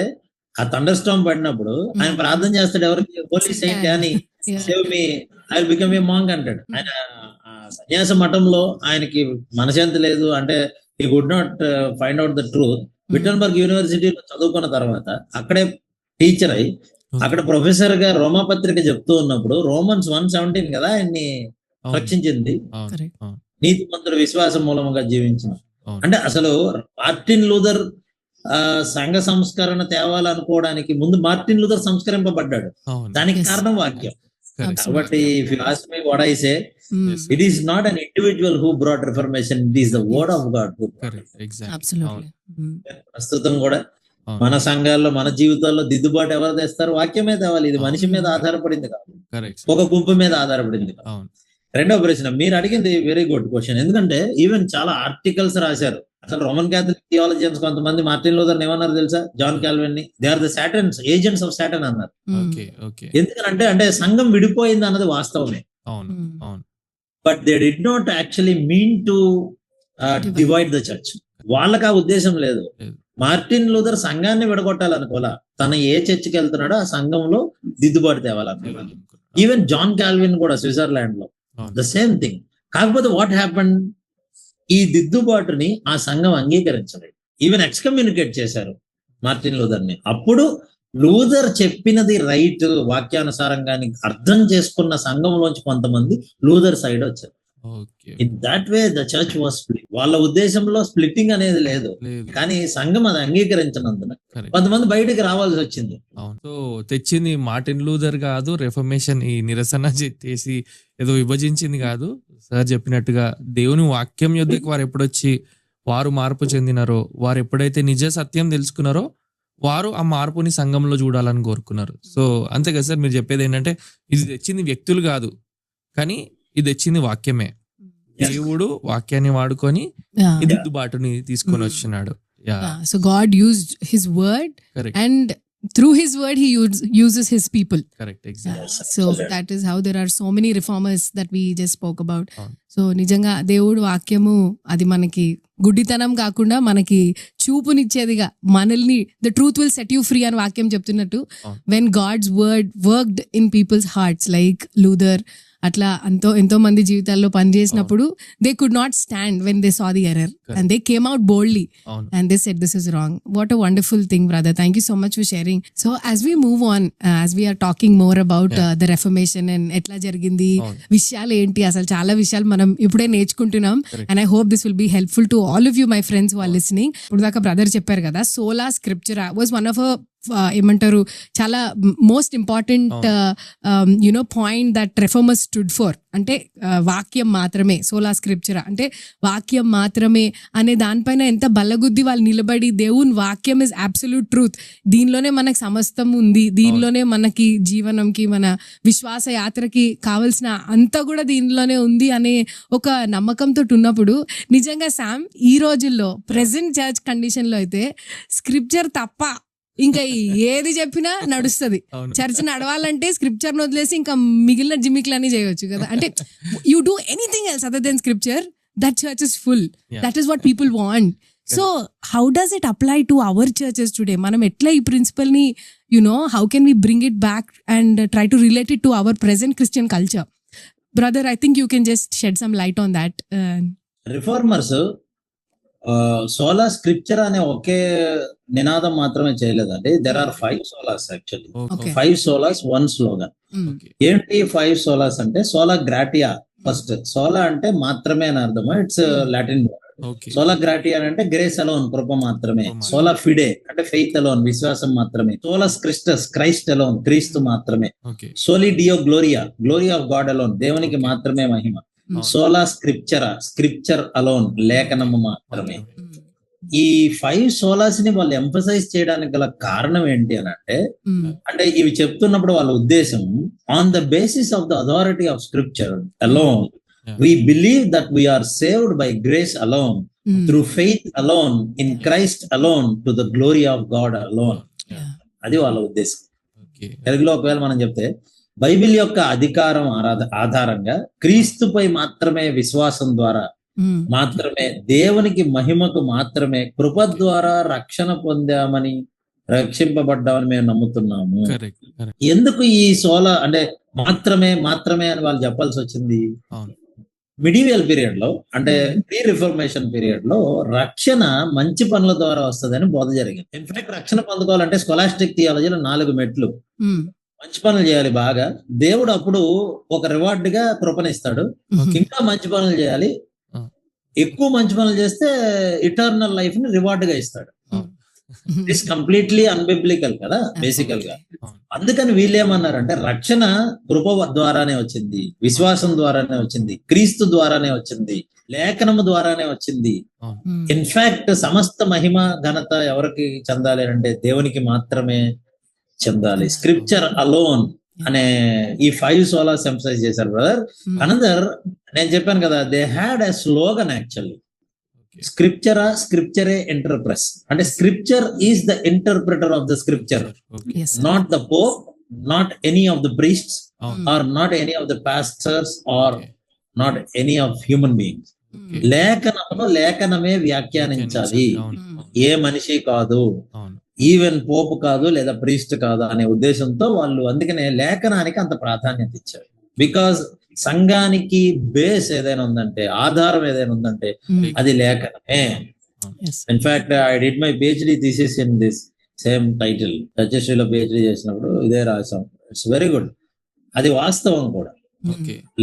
S2: ఆ థండర్ స్టార్మ్ పడినప్పుడు ఆయన ప్రార్థన చేస్తాడు, ఎవరికి? పోలీస్ సెయింట్ అని, save me, I will become a monk అంటాడు. ఆయన సన్యాస మఠంలో ఆయనకి మనశాంతి లేదు అంటే he would not find out the truth. Wittenberg యూనివర్సిటీలో చదువుకున్న తర్వాత అక్కడే టీచర్ అయి అక్కడ ప్రొఫెసర్ గా రోమా పత్రిక చెప్తూ ఉన్నప్పుడు రోమన్స్ 1:17 కదా ఆయన్ని రక్షించింది. నీతిమంతుడు విశ్వాసం మూలముగా జీవించిన అంటే అసలు మార్టిన్ లూథర్ సంఘ సంస్కరణ తేవాలనుకోవడానికి ముందు మార్టిన్ లూథర్ సంస్కరింపబడ్డాడు. దానికి కారణం వాక్యం. కాబట్టి if you ask me what I say, it is not an individual who brought reformation, it is the word of God who brought it. ప్రస్తుతం కూడా మన సంఘాల్లో మన జీవితాల్లో దిద్దుబాటు ఎవరు తెస్తారు? వాక్యమే తేవాలి. ఇది మనిషి మీద ఆధారపడింది కాదు, ఒక గుంపు మీద ఆధారపడింది కాదు. రెండవ ప్రశ్న మీరు అడిగింది వెరీ గుడ్ క్వశ్చన్. ఎందుకంటే ఈవెన్ చాలా ఆర్టికల్స్ రాశారు. అసలు రోమన్ క్యాథలిక్ థియాలజియన్స్ కొంతమంది మార్టిన్ లూథర్ ఏమన్నారు తెలుసా? జాన్ కాల్విన్ ని they are the satans, agents of satan అన్నారు. ఎందుకంటే అంటే సంఘం విడిపోయింది అన్నది వాస్తవమే, but they did not actually mean to divide the church. వాళ్ళకి ఆ ఉద్దేశం లేదు. మార్టిన్ లూథర్ సంఘాన్ని విడగొట్టాలనుకోవాలా, తన ఏ చర్చికి వెళ్తున్నాడో ఆ సంఘంలో దిద్దుబాటు తేవాలనుకోవాలి. ఈవెన్ జాన్ కాల్విన్ కూడా స్విట్జర్లాండ్ లో ద సేమ్ థింగ్. కాకపోతే వాట్ హ్యాపెన్, ఈ దిద్దుబాటుని ఆ సంఘం అంగీకరించలేదు. ఈవెన్ ఎక్స్కమ్యూనికేట్ చేశారు మార్టిన్ లూథర్ ని. అప్పుడు లూథర్ చెప్పినది రైట్ వాక్యానుసారంగాని అర్థం చేసుకున్న సంఘంలోంచి కొంతమంది లూథర్ సైడ్ వచ్చారు. In that way the church was split. వాళ్ళ ఉద్దేశంలో స్ప్లిట్టింగ్ అనేది లేదు, కానీ సంఘం అది అంగీకరించినందున కొంతమంది బయటకు రావాల్సి వచ్చింది.
S3: సో తెచ్చింది మార్టిన్ లూథర్ కాదు, రెఫర్మేషన్ ఈ నిరసన చేసి ఏదో విభజించింది కాదు. సార్ చెప్పినట్టుగా దేవుని వాక్యం యొద్దకు వారు ఎప్పుడొచ్చి వారు మార్పు చెందినారో, వారు ఎప్పుడైతే నిజ సత్యం తెలుసుకున్నారో వారు ఆ మార్పుని సంఘంలో చూడాలని కోరుకున్నారు. సో అంతే కదా సార్, మీరు చెప్పేది ఏంటంటే ఇది తెచ్చింది వ్యక్తులు కాదు, కానీ ఇది తెచ్చింది వాక్యమే. దేవుడు వాక్యాన్ని వాడుకొని దిద్దుబాటుని తీసుకొని వచ్చినాడు.
S1: So God used his word, and through his word he uses his people.
S3: Correct, exactly.
S1: So that is how there are so many reformers that we just spoke about. So నిజంగా దేవుడు వాక్యము అది మనకి గుడ్డితనం కాకుండా మనకి చూపునిచ్చేదిగా, మనల్ని the truth will set you free అని వాక్యం చెప్తున్నట్టు, when God's word worked in people's hearts like Luther, అట్లా ఎంతో మంది జీవితాల్లో పనిచేసినప్పుడు they could not stand when they saw the error and they came out boldly and they said this is wrong. What a wonderful thing brother, thank you so much for sharing. So as we move on, as we're talking more about the reformation and ఎట్లా జరిగింది, విషయాలు ఏంటి, అసలు చాలా విషయాలు మనం ఇప్పుడే నేర్చుకుంటున్నాం. And I hope this will be helpful to all of you my friends who are listening. ఇప్పుడు దాకా బ్రదర్ చెప్పారు కదా, sola scripture was one of ఏమంటారు చాలా most important you know point that reformers stood for. అంటే వాక్యం మాత్రమే, సోలా స్క్రిప్చర్ అంటే వాక్యం మాత్రమే అనే దానిపైన ఎంత బల్లగుద్ది వాళ్ళు నిలబడి, దేవుని వాక్యం ఇస్ అబ్సల్యూట్ ట్రూత్, దీనిలోనే మనకు సమస్తం ఉంది, దీనిలోనే మనకి జీవనంకి మన విశ్వాస యాత్రకి కావలసిన అంతా కూడా దీనిలోనే ఉంది అనే ఒక నమ్మకంతో ఉన్నప్పుడు, నిజంగా శామ్ ఈ రోజుల్లో ప్రెసెంట్ చర్చ్ కండిషన్ లో అయితే స్క్రిప్చర్ తప్ప ఇంకా ఏది చెప్పినా నడుస్తుంది. చర్చ్ నడవాలంటే స్క్రిప్చర్ వదిలేసి ఇంకా మిగిలిన జిమ్మిక్లన్నీ చేయవచ్చు కదా. అంటే you do anything else other than scripture, that church is full, that is what people want. So how does it apply to our churches today? మనం ఎట్లా ఈ ప్రిన్సిపల్ ని how can we bring it back and try to relate it to our present Christian culture? Brother, I think you can just shed some light on that.
S2: Reformers sola scripture అనే ఒకే నినాదం మాత్రమే చేయలేదండి. There are 5 solas actually.
S1: Okay.
S2: 5 solas 1 slogan. ఏంటి 5 సోలాస్ అంటే సోలా గ్రాటియా first. సోలా అంటే మాత్రమే అని అర్థం. It's Latin word. Sola gratia అంటే గ్రేస్ అలోన్, కృప మాత్రమే. సోలా ఫిడే అంటే ఫెయిత్ అలోన్, విశ్వాసం మాత్రమే. సోలాస్ క్రిస్టస్, క్రైస్ట్ అలోన్, క్రీస్తు మాత్రమే. Soli Deo gloria, glory of God alone, దేవునికి మాత్రమే మహిమ. సోలా స్క్రిప్చరా, స్క్రిప్చర్ అలోన్, లేఖనము మాత్రమే. ఈ 5 సోలాస్ ని వాళ్ళు ఎంఫసైజ్ చేయడానికి గల కారణం ఏంటి అని అంటే ఇవి చెప్తున్నప్పుడు వాళ్ళ ఉద్దేశం on the basis of the authority of scripture alone we believe that we are saved by grace alone, through faith alone, in Christ alone, to the glory of God alone. అది వాళ్ళ ఉద్దేశం. తెలుగులో ఒకవేళ మనం చెప్తే బైబిల్ యొక్క అధికారం ఆధారంగా క్రీస్తుపై మాత్రమే విశ్వాసం ద్వారా మాత్రమే, దేవునికి మహిమకు మాత్రమే, కృప ద్వారా రక్షణ పొందామని, రక్షింపబడ్డామని మేము నమ్ముతున్నాము. ఎందుకు ఈ సోలా అంటే మాత్రమే మాత్రమే అని వాళ్ళు చెప్పాల్సి వచ్చింది? మిడివియల్ పీరియడ్ లో అంటే ప్రీ రిఫర్మేషన్ పీరియడ్ లో రక్షణ మంచి పనుల ద్వారా వస్తుందని బోధ జరిగింది. ఇన్ఫాక్ట్ రక్షణ పొందుకోవాలంటే స్కాలాస్టిక్ థియాలజీలో 4 మెట్లు. మంచి పనులు చేయాలి బాగా, దేవుడు అప్పుడు ఒక రివార్డ్ గా కృపనిస్తాడు. ఇంకా మంచి పనులు చేయాలి, ఎక్కువ మంచి పనులు చేస్తే ఇటర్నల్ లైఫ్ ని రివార్డ్ గా ఇస్తాడు. ఇట్స్ కంప్లీట్లీ అన్బిబ్లికల్ కదా బేసికల్ గా. అందుకని వీళ్ళు ఏమన్నారంటే రక్షణ కృప ద్వారానే వచ్చింది, విశ్వాసం ద్వారానే వచ్చింది, క్రీస్తు ద్వారానే వచ్చింది, లేఖనము ద్వారానే వచ్చింది. ఇన్ఫాక్ట్ సమస్త మహిమ ఘనత ఎవరికి చెందాలి అంటే దేవునికి మాత్రమే చెందాలి. స్క్రిప్చర్ అలోన్ అనే ఈ 5 సోలాస్ ఎంఫసైజ్ చేశారు బ్రదర్. అనదర్ నేను చెప్పాను కదా, they had a slogan actually. Scriptura, scripturae interpres అంటే scripture is the interpreter of the scripture, not the pope, not any of the priests, or not any of the pastors, or not any of human beings. లేఖనమును లేఖనమే వ్యాఖ్యానించాలి, ఏ మనిషి కాదు, even పోపు కాదు లేదా priest కాదు అనే ఉద్దేశంతో వాళ్ళు అందుకనే లేఖనానికి అంత ప్రాధాన్యత ఇచ్చారు. బికాజ్ సంఘానికి బేస్ ఏదైనా ఉందంటే, ఆధారం ఏదైనా ఉందంటే అది లేఖనమే. In fact I did my PhD thesis in this same title. రచశ్రీలో PhD చేసినప్పుడు ఇదే రాసాం. It's very good. అది వాస్తవం కూడా.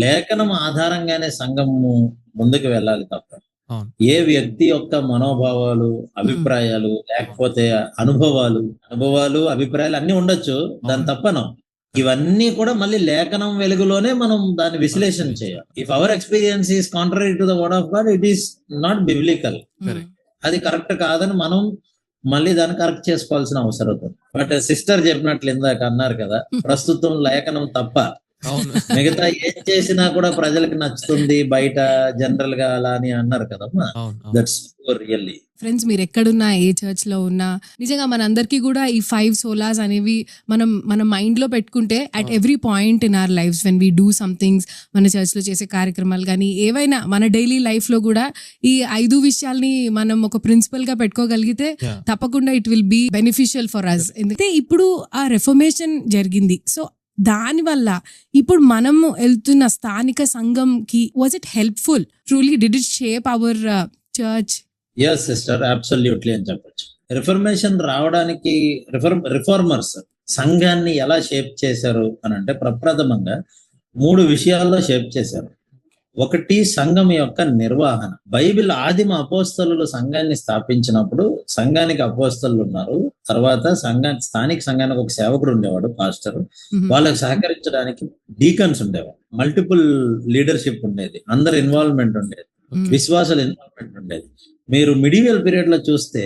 S2: లేఖనం ఆధారంగానే సంఘము ముందుకు వెళ్ళాలి తప్ప ఏ వ్యక్తి యొక్క మనోభావాలు, అభిప్రాయాలు, లేకపోతే అనుభవాలు, అభిప్రాయాలు అన్ని ఉండొచ్చు, దాని తప్పను. ఇవన్నీ కూడా మళ్ళీ లేఖనం వెలుగులోనే మనం దాన్ని విశ్లేషణ చేయాలి. If our experience is contrary to the word of God, it is not biblical. అది కరెక్ట్ కాదని మనం మళ్ళీ దాన్ని కరెక్ట్ చేసుకోవాల్సిన అవసరం ఉంది. బట్ సిస్టర్ చెప్పినట్లు ఇందాక అన్నారు కదా, ప్రస్తుతం లేఖనం తప్ప మిగతా ఏం చేసినా కూడా ప్రజలకు నచ్చుతుంది బయట జనరల్ గా అలా అని అన్నారు కదమ్మా. That's really.
S1: ఫ్రెండ్స్, మీరు ఎక్కడున్నా, ఏ చర్చ్ లో ఉన్నా, నిజంగా మనందరికీ కూడా ఈ 5 సోలాస్ అనేవి మన మైండ్ లో పెట్టుకుంటే at every point in our lives when we do somethings, మన చర్చ్ లో చేసే కార్యక్రమాలు కానీ ఏవైనా మన డైలీ లైఫ్ లో కూడా ఈ 5 విషయాల్ని మనం ఒక ప్రిన్సిపల్ గా పెట్టుకోగలిగితే తప్పకుండా it will be beneficial for us. ఎందుకంటే ఇప్పుడు ఆ రిఫర్మేషన్ జరిగింది. సో దానివల్ల ఇప్పుడు మనము వెళ్తున్న స్థానిక సంఘంకి was it helpful? Truly did it shape our church?
S2: yes sister, absolutely అని చెప్పొచ్చు. రిఫర్మేషన్ రావడానికి రిఫార్మర్స్ సంఘాన్ని ఎలా షేప్ చేశారు అని అంటే ప్రప్రథమంగా 3 విషయాల్లో షేప్ చేశారు. ఒకటి సంఘం యొక్క నిర్వహణ. బైబిల్ ఆదిమ అపోస్తలులు సంఘాన్ని స్థాపించినప్పుడు సంఘానికి అపోస్తలులు ఉన్నారు, తర్వాత స్థానిక సంఘానికి ఒక సేవకుడు ఉండేవాడు, పాస్టర్. వాళ్ళకి సహకరించడానికి డీకన్స్ ఉండేవాడు, మల్టిపుల్ లీడర్షిప్ ఉండేది, అందరి ఇన్వాల్వ్మెంట్ ఉండేది, విశ్వాసాల ఇన్వాల్వ్మెంట్ ఉండేది. మీరు మిడివియల్ పీరియడ్ లో చూస్తే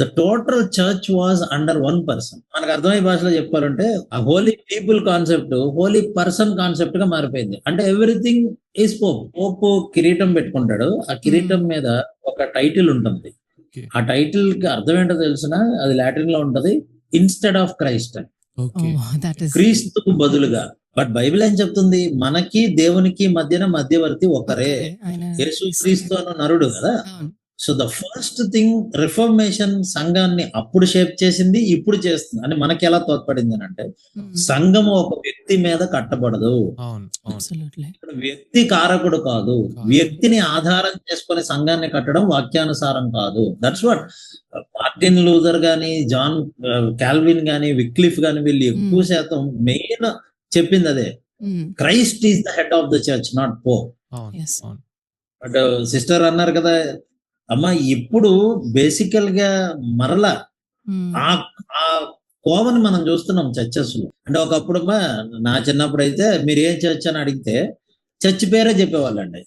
S2: the total church was under 1 person. మనకు అర్థమయ్యే భాషలో చెప్పాలంటే ఆ Holi people concept Holi person concept గా మారిపోయింది. అంటే ఎవ్రీథింగ్ ఈజ్ పోప్. పోప్ కిరీటం పెట్టుకుంటాడు, ఆ కిరీటం మీద ఒక టైటిల్ ఉంటుంది. ఆ టైటిల్ కి అర్థం ఏంటో తెలిసిన, అది లాటిన్ లో ఉంటది, ఇన్స్టెడ్ ఆఫ్ క్రైస్ట్ అని, క్రీస్తుకు బదులుగా. బట్ బైబిల్ ఏం చెప్తుంది? మనకి దేవునికి మధ్యవర్తి ఒకరే, యేసు క్రీస్తు అన్న నరుడు కదా. So the first thing reformation సంఘాన్ని అప్పుడు షేప్ చేసింది, ఇప్పుడు చేస్తుంది. అంటే మనకి ఎలా తోడ్పడింది అని అంటే, సంఘము ఒక వ్యక్తి వ్యక్తి మీద కట్టబడదు.
S3: అవును అవును
S1: Absolutely.
S2: ఇక్కడ వ్యక్తి కారకుడు కాదు. వ్యక్తిని ఆధారం చేసుకొని సంఘాన్ని కట్టడం వాక్యానుసారం కాదు. దట్స్ వాట్ మార్టిన్ లూథర్ గాని, జాన్ కాల్విన్ గాని, విక్లిఫ్ గాని వీళ్ళు ఎక్కువ శాతం మెయిన్ చెప్పింది అదే. Christ is the head of the church, not Pope.
S3: అవును
S1: Yes.
S3: అవును
S2: బట్ సిస్టర్ అన్నారు కదా అమ్మా, ఇప్పుడు బేసికల్ గా మరలా ఆ ఆ కోవని మనం చూస్తున్నాం చర్చెస్ లో. అంటే ఒకప్పుడు నా చిన్నప్పుడు అయితే మీరు ఏ చర్చ్ అని అడిగితే చర్చ్ పేరే చెప్పేవాళ్ళండి.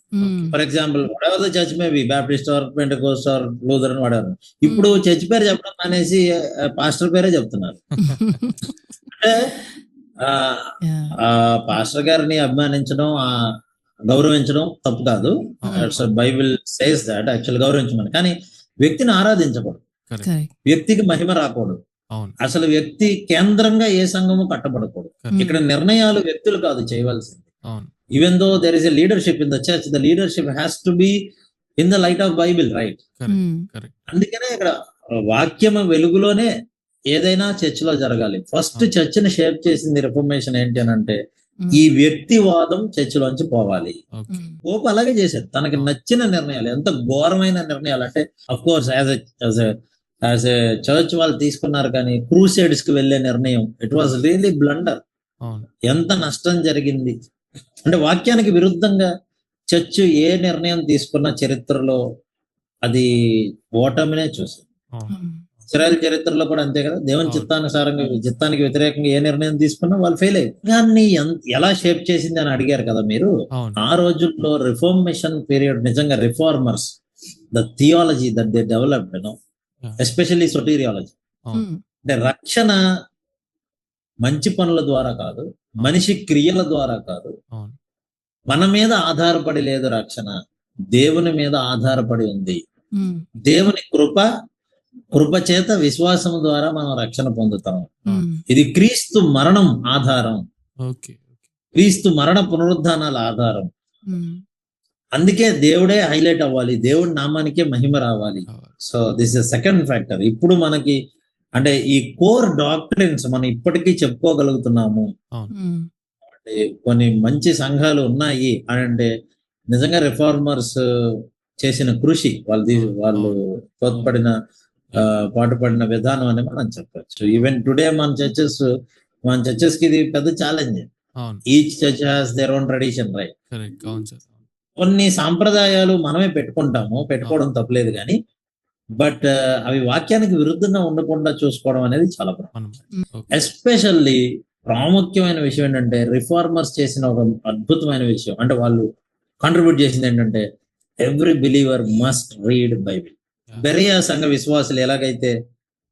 S2: ఫర్ ఎగ్జాంపుల్ వాడేవాళ్ళు church maybe Baptist or Pentecost or Lutheran వాడేవారు. ఇప్పుడు చర్చ్ పేరు చెప్పడం అనేసి పాస్టర్ పేరే చెప్తున్నారు. అంటే ఆ పాస్టర్ గారిని అభిమానించడం, గౌరవించడం తప్పు కాదు. బైబిల్ సేస్ దాట్ యాక్చువల్ గౌరవించమని. కానీ వ్యక్తిని ఆరాధించకూడదు, వ్యక్తికి మహిమ రాకూడదు.
S3: అవును
S2: అసలు వ్యక్తి కేంద్రంగా ఏ సంఘము కట్టబడకూడదు. ఇక్కడ నిర్ణయాలు వ్యక్తులు కాదు చేయవలసింది.
S3: అవును
S2: even though there is a leadership in the church, the leadership has to be in the light of Bible, right?
S3: Correct
S2: అందుకనే ఇక్కడ వాక్యము వెలుగులోనే ఏదైనా చర్చ్ లో జరగాలి. ఫస్ట్ చర్చ్ ని షేప్ చేసింది రిఫర్మేషన్ ఏంటి అని అంటే ఈ వ్యక్తివాదం చర్చ్ లోంచి పోవాలి.
S3: ఓకే
S2: పోపు అలాగే చేశారు. తనకి నచ్చిన నిర్ణయాలు, ఎంత ఘోరమైన నిర్ణయాలు అంటే of course as a church వాళ్ళు తీసుకున్నారు. కానీ క్రూసేడ్స్ కి వెళ్లే నిర్ణయం ఇట్ వాజ్ రియల్లీ బ్లండర్.
S3: అవును
S2: ఎంత నష్టం జరిగింది అంటే వాక్యానికి విరుద్ధంగా చర్చ్ ఏ నిర్ణయం తీసుకున్న చరిత్రలో అది ఓటమినే చూసింది.
S3: అవును
S2: ఇశ్రాయేల్ చరిత్రలో కూడా అంతే కదా. దేవుని చిత్తానుసారంగా, చిత్తానికి వ్యతిరేకంగా ఏ నిర్ణయం తీసుకున్నా వాళ్ళు ఫెయిల్ అయ్యారు. దాన్ని ఎలా షేప్ చేసింది అని అడిగారు కదా మీరు.
S3: అవును
S2: ఆ రోజుల్లో రిఫార్మేషన్ పీరియడ్ నిజంగా reformers, the theology that they developed, especially soteriology. అంటే రక్షణ మంచి పనుల ద్వారా కాదు, మనిషి క్రియల ద్వారా కాదు,
S3: అవును
S2: మన మీద ఆధారపడి లేదు. రక్షణ దేవుని మీద ఆధారపడి ఉంది. దేవుని కృప చేత విశ్వాసం ద్వారా మనం రక్షణ పొందుతాం. ఇది క్రీస్తు మరణం ఆధారం,
S3: ఓకే
S2: క్రీస్తు మరణ పునరుద్ధానాల ఆధారం. అందుకే దేవుడే హైలైట్ అవ్వాలి, దేవుడి నామానికే మహిమ రావాలి. So this is second factor. ఇప్పుడు మనకి అంటే ఈ కోర్ డాక్ట్రిన్స్ మనం ఇప్పటికీ చెప్పుకోగలుగుతున్నాము. అంటే కొన్ని మంచి సంఘాలు ఉన్నాయి అని అంటే నిజంగా రిఫార్మర్స్ చేసిన కృషి, వాళ్ళు తోడ్పడిన పాటుపడిన విధానం అని మనం చెప్పచ్చు. ఈవెన్ టుడే మన చర్చెస్ కి ఇది పెద్ద challenge. Each church has their own tradition, right? కొన్ని సాంప్రదాయాలు మనమే పెట్టుకోవడం తప్పలేదు కానీ, బట్ అవి వాక్యానికి విరుద్ధంగా ఉండకుండా చూసుకోవడం అనేది చాలా ఎస్పెషల్లీ ప్రాముఖ్యమైన విషయం ఏంటంటే రిఫార్మర్స్ చేసిన ఒక అద్భుతమైన విషయం అంటే వాళ్ళు కాంట్రిబ్యూట్ చేసింది ఏంటంటే every believer must read Bible. Beriah సంఘ విశ్వాసులు ఎలాగైతే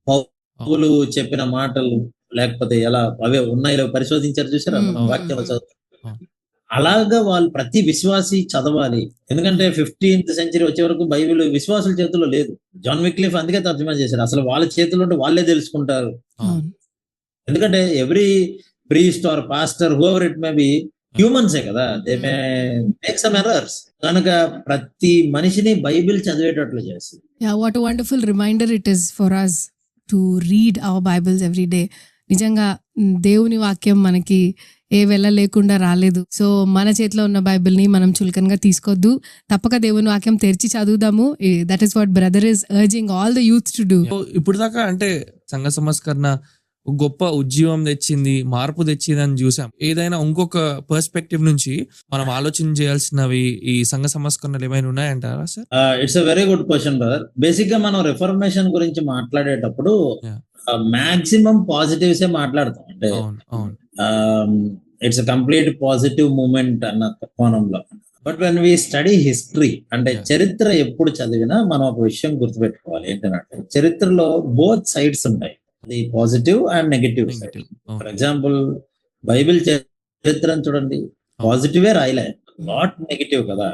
S2: పౌలు చెప్పిన మాటలు లేకపోతే ఎలా అవే ఉన్నాయో పరిశోధించారు, చూసారా వాక్యాలు చదువు. అలాగా వాళ్ళు ప్రతి విశ్వాసి చదవాలి. ఎందుకంటే 15th century వచ్చే వరకు బైబిల్ విశ్వాసుల చేతిలో లేదు. జాన్ విక్లిఫ్ అందుకే తర్జుమా చేశారు. అసలు వాళ్ళ చేతిలో ఉంటే వాళ్ళే తెలుసుకుంటారు. ఎందుకంటే every priest or pastor whoever it may be హ్యూమన్సే కదా, they may make some errors. కనుక ప్రతి మనిషిని బైబిల్ చదివేటట్లు చేస్తుంది.
S1: What a wonderful reminder it is for us to read our Bibles every day. నిజంగా దేవుని వాక్యం మనకి ఏ వెళ్ళ లేకుండా రాలేదు. సో మన చేతిలో ఉన్న బైబిల్ని మనం చులకనగా తీసుకోవద్దు. తప్పక దేవుని వాక్యం తెరిచి చదువుదాము. That is what brother is urging all the youth to do.
S3: ఇప్పుడు దాకా అంటే సంఘ సంస్కరణ గొప్ప ఉద్యమం తెచ్చింది, మార్పు తెచ్చింది అని చూసాం. ఏదైనా ఇంకొక పర్స్పెక్టివ్ నుంచి మనం ఆలోచన చేయాల్సినవి ఈ సంఘ సంస్కరణలు ఏమైనా ఉన్నాయంటారా sir?
S2: It's a very good question brother. Basic గా మనం రిఫర్మేషన్ గురించి మాట్లాడేటప్పుడు మాక్సిమం పాజిటివ్స్ మాట్లాడతాం. అంటే ఇట్స్ కంప్లీట్ పాజిటివ్ మూమెంట్ అన్న కోణంలో. But when we study history అంటే చరిత్ర ఎప్పుడు చదివినా మనం ఒక విషయం గుర్తుపెట్టుకోవాలి. ఏంటంటే చరిత్రలో బోత్ సైడ్స్ ఉంటాయి, అది positive and negative side. For example Bible చరిత్రను చూడండి, పాజిటివే రాయలే, నాట్ నెగటివ్ కదా.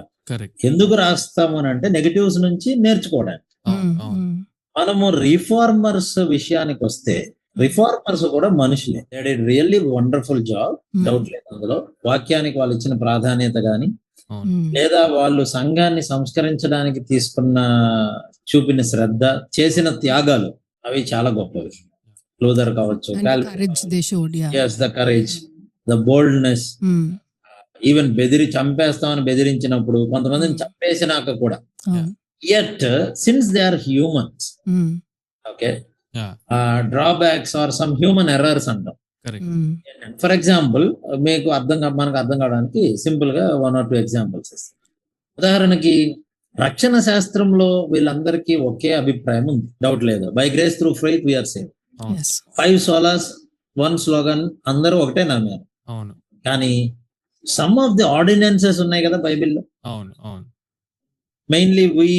S2: ఎందుకు రాస్తాము అని అంటే నెగటివ్స్ నుంచి నేర్చుకోవడానికి. మనము రిఫార్మర్స్ విషయానికి వస్తే రిఫార్మర్స్ కూడా మనుషులే. They did really wonderful job, doubt లేదు అందులో. వాక్యానికి వాళ్ళు ఇచ్చిన ప్రాధాన్యత గాని లేదా వాళ్ళు సంఘాన్ని సంస్కరించడానికి చూపిన శ్రద్ధ, చేసిన త్యాగాలు అవి చాలా గొప్పవి. లూథర్ కావచ్చు, the courage. The boldness,
S1: Hmm.
S2: Even చంపేస్తామని బెదిరించినప్పుడు, కొంతమందిని చంపేసినాక కూడా,
S1: అవును.
S2: yet since they are humans,
S1: Hmm.
S2: okay,
S3: Yeah,
S2: drawbacks or some human errors అంటాం.
S3: correct.
S1: Hmm.
S2: ఫర్ ఎగ్జాంపుల్, మనకు అర్థం కావడానికి సింపుల్ గా 1 or 2 ఎగ్జాంపుల్స్ ఇస్తాం. ఉదాహరణకి, రక్షణ శాస్త్రంలో వీళ్ళందరికీ ఒకే అభిప్రాయం ఉంది, డౌట్ లేదు. By grace through faith we are save.
S3: అవును,
S1: Yes.
S2: 5 solas 1 slogan, అందరూ ఒకటే నమ్మారు.
S3: అవును,
S2: కానీ సమ్ ఆఫ్ ది ఆర్డినెన్సెస్ ఉన్నాయి కదా బైబిల్లో.
S3: అవును, అవును,
S2: మెయిన్లీ వీ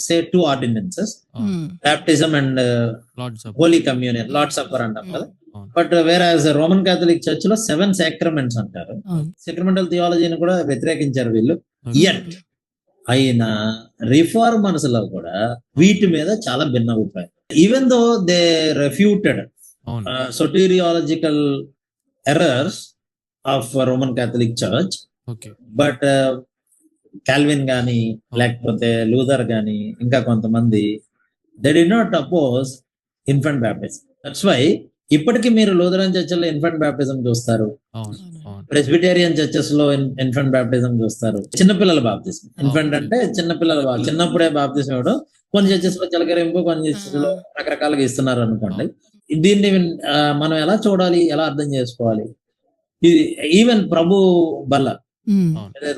S2: సే 2 ఆర్డినెన్సెస్,
S3: అవును.
S1: Hmm.
S2: Baptism and
S3: lords of
S2: holy communion, Lord's supper అంటాం కదా.
S3: అవును,
S2: but whereas Roman Catholic church లో 7 సాక్రమెంట్స్ అంటారు.
S1: అవును.
S2: సెక్రమెంటల్ థియాలజీని కూడా వ్యతిరేకించారు వీళ్ళు.
S3: Okay.
S2: Yet అయినా రిఫార్మర్స్ లో కూడా వీటి మీద చాలా భిన్న అభిప్రాయం. ఈవెన్ దో దే రెఫ్యూటెడ్
S3: అవును,
S2: soteriological errors of Roman Catholic Church,
S3: okay,
S2: but Calvin గాని లేకపోతే లూథర్ గాని ఇంకా కొంతమంది they did not oppose infant baptism. That's why ఇప్పటికీ మీరు లూథరన్ చర్చ్ లో ఇన్ఫెంట్ బ్యాప్టిజం చూస్తారు,
S3: అవును, అవును,
S2: ప్రెస్బిటేరియన్ చర్చెస్ లో ఇన్ఫెంట్ బ్యాప్టిజం చూస్తారు. చిన్నపిల్లల బాప్తిజం, ఇన్ఫెంట్ అంటే చిన్నప్పుడే బాప్తిజం ఇవ్వడం. కొన్ని చర్చెస్ లో చిలకరింపు, కొన్ని చర్చెస్ లో రకరకాలుగా ఇస్తున్నారు అనుకోండి. దీన్ని మనం ఎలా చూడాలి, ఎలా అర్థం చేసుకోవాలి? ఇది ఈవెన్ ప్రభు బల్ల
S1: Hmm.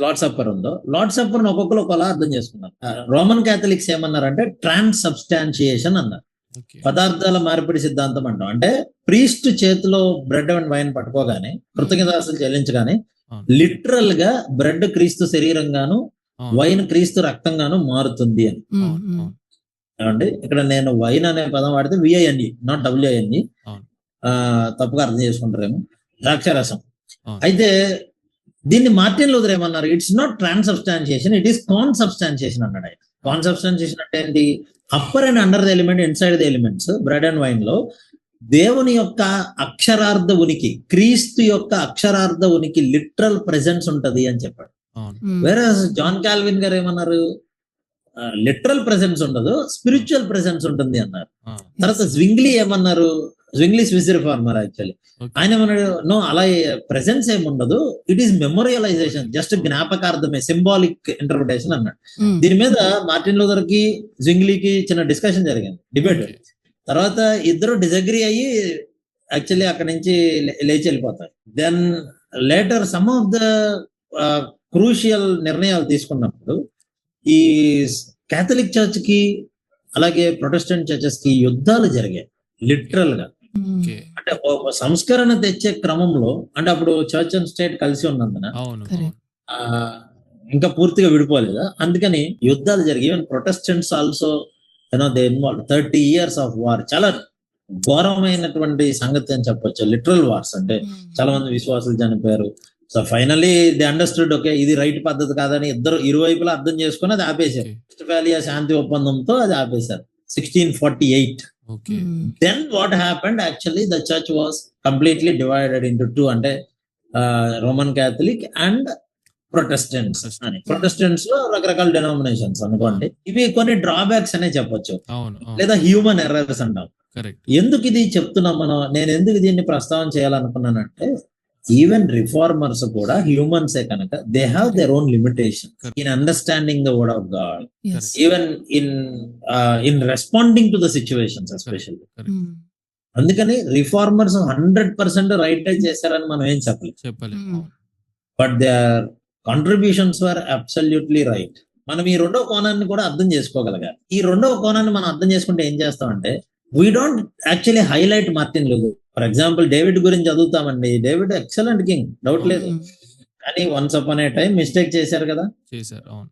S2: లార్డ్ సప్పర్ ఉందో, లార్డ్ సప్పర్ ఒక్కొక్కరు ఒకలా అర్థం చేసుకున్నారు. రోమన్ క్యాథలిక్స్ ఏమన్నారంటే ట్రాన్స్ సబ్స్టాన్షియేషన్ అన్నారు.
S3: ఓకే,
S2: పదార్థాల మార్పిడి సిద్ధాంతం అంటాం. అంటే ప్రీస్ట్ చేతిలో బ్రెడ్ అండ్ వైన్ పట్టుకోగానే, కృతజ్ఞతాస్తులు చెల్లించగానే,
S3: అవును,
S2: లిటరల్ గా బ్రెడ్ క్రీస్తు శరీరంగాను,
S3: అవును,
S2: వైన్ క్రీస్తు రక్తంగాను మారుతుంది అని.
S1: Hmm.
S3: అవును,
S1: Hmm.
S3: అవును,
S2: ఏమండి, ఇక్కడ నేను వైన్ అనే పదం వాడితే విఐఎన్ఈ, నాట్ డబ్ల్యూఐఎన్ఈ.
S3: అవును.
S2: తప్పుగా అర్థం చేసుకుంటారేమో. ద్రాక్షరసం.
S3: అవును.
S2: అయితే దీన్ని మార్టిన్ లూథర్ ఏమన్నారు? ఇట్స్ నాట్ ట్రాన్స్సబ్స్టాన్షియేషన్, ఇట్ ఈస్ కాన్సబ్స్టాన్షియేషన్ అన్నాడు ఆయన. కాన్సబ్స్టాన్షియేషన్ అంటే ఏంటి? Upper and under the element, inside the elements, bread and wine లో దేవుని యొక్క అక్షరార్థ ఉనికి, క్రీస్తు యొక్క అక్షరార్థ ఉనికి, లిటరల్ ప్రెజెన్స్ ఉంటది అని చెప్పాడు.
S3: అవును,
S1: Hmm.
S2: వేరే జాన్ కాల్విన్ గారు ఏమన్నారు? లిటరల్ ప్రెజెన్స్ ఉండదు, స్పిరిచువల్ ప్రెజెన్స్ ఉంటుంది అన్నారు.
S3: ఆ,
S2: తర్వాత zwingli ఏమన్నారు? zwingli Swiss reformer actually.
S3: Okay,
S2: ఆయన ఏమన్నాడు? నో, అలా ప్రెజెన్స్ ఏమి ఉండదు, ఇట్ ఈస్ మెమోరియలైజేషన్, జస్ట్ జ్ఞాపకార్థమే, సింబాలిక్ ఇంటర్ప్రిటేషన్ అన్నాడు.
S1: Hmm.
S2: దీని మీద మార్టిన్ లూథర్ కి zwingliకి చిన్న డిస్కషన్ జరిగింది, డిబేట్.
S3: ఓకే.
S2: తర్వాత ఇద్దరు డిసగ్రీ అయ్యి యాక్చువల్లీ అక్కడి నుంచి లేచి వెళ్ళిపోతారు. Then later some of the crucial నిర్ణయాలు తీసుకున్నప్పుడు ఈ కేథలిక్ చర్చ్ కి అలాగే ప్రొటెస్టెంట్ చర్చెస్ కి యుద్ధాలు జరిగాయి లిటరల్ గా.
S1: Hmm.
S3: ఓకే,
S2: అంటే ఒక సంస్కరణ తెచ్చే క్రమంలో, అంటే అప్పుడు చర్చ్ అండ్ స్టేట్ కలిసి ఉన్నందున
S3: అవును,
S1: Correct.
S2: ఆ, ఇంకా పూర్తిగా విడిపోలేదా, అందుకని యుద్ధాలు జరిగి even Protestants also they involve 30 years of war. చాలా ఘోరమైనటువంటి సంగతి అని చెప్పొచ్చు, లిటరల్ వార్స్. అంటే
S1: Hmm.
S2: చాలా మంది విశ్వాసులు చనిపోయారు. So finally they understood, okay ఇది రైట్ పద్ధతి కాదని ఇరువైపులా అర్థం చేసుకుని అది ఆపేశారు.
S3: ఓకే,
S2: వెస్ట్ఫాలియా శాంతి ఒప్పందంతో అది ఆపేశారు 1648.
S3: Okay,
S1: Hmm.
S2: Then what happened, actually the church was completely divided into 2, అంటే రోమన్ క్యాథలిక్ అండ్ ప్రొటెస్టెంట్స్ అని. ప్రొటెస్టెంట్స్ లో రకరకాల డెనామినేషన్స్ అనుకోండి. ఇవి కొన్ని డ్రాబ్యాక్స్ అనే చెప్పొచ్చు,
S3: అవును, అవును,
S2: లేదా హ్యూమన్ ఎర్రర్స్ అంటాం.
S3: కరెక్ట్.
S2: ఎందుకు ఇది చెప్తున్నాం మనం? నేను ఎందుకు దీన్ని ప్రస్తావన చేయాలనుకున్నానంటే, ఈవెన్ రిఫార్మర్స్ కూడా హ్యూమన్సే కనుక they have their own limitation in understanding the word of God,
S1: Yes.
S2: Even in responding to the situations especially.
S1: Hmm.
S2: అందుకని రిఫార్మర్స్ 100% రైట్ చేశారని మనం ఏం చెప్పలేదు,
S3: చెప్పలేము.
S1: Hmm.
S3: అవును,
S2: but their contributions were absolutely right. మనం ఈ రెండో కోణాన్ని కూడా అర్థం చేసుకోగలగాలి. ఈ రెండవ కోణాన్ని మనం అర్థం చేసుకుంటే ఏం చేస్తామంటే, we don't actually highlight Martin Luther. For example David గురించి చదువుతామండి, డేవిడ్ ఎక్సలెంట్ కింగ్, డౌట్ లేదు.
S1: Hmm.
S2: కానీ వన్స్ అపాన్ ఏ టైం మిస్టేక్ చేశారు కదా,
S3: చేశారు. అవును,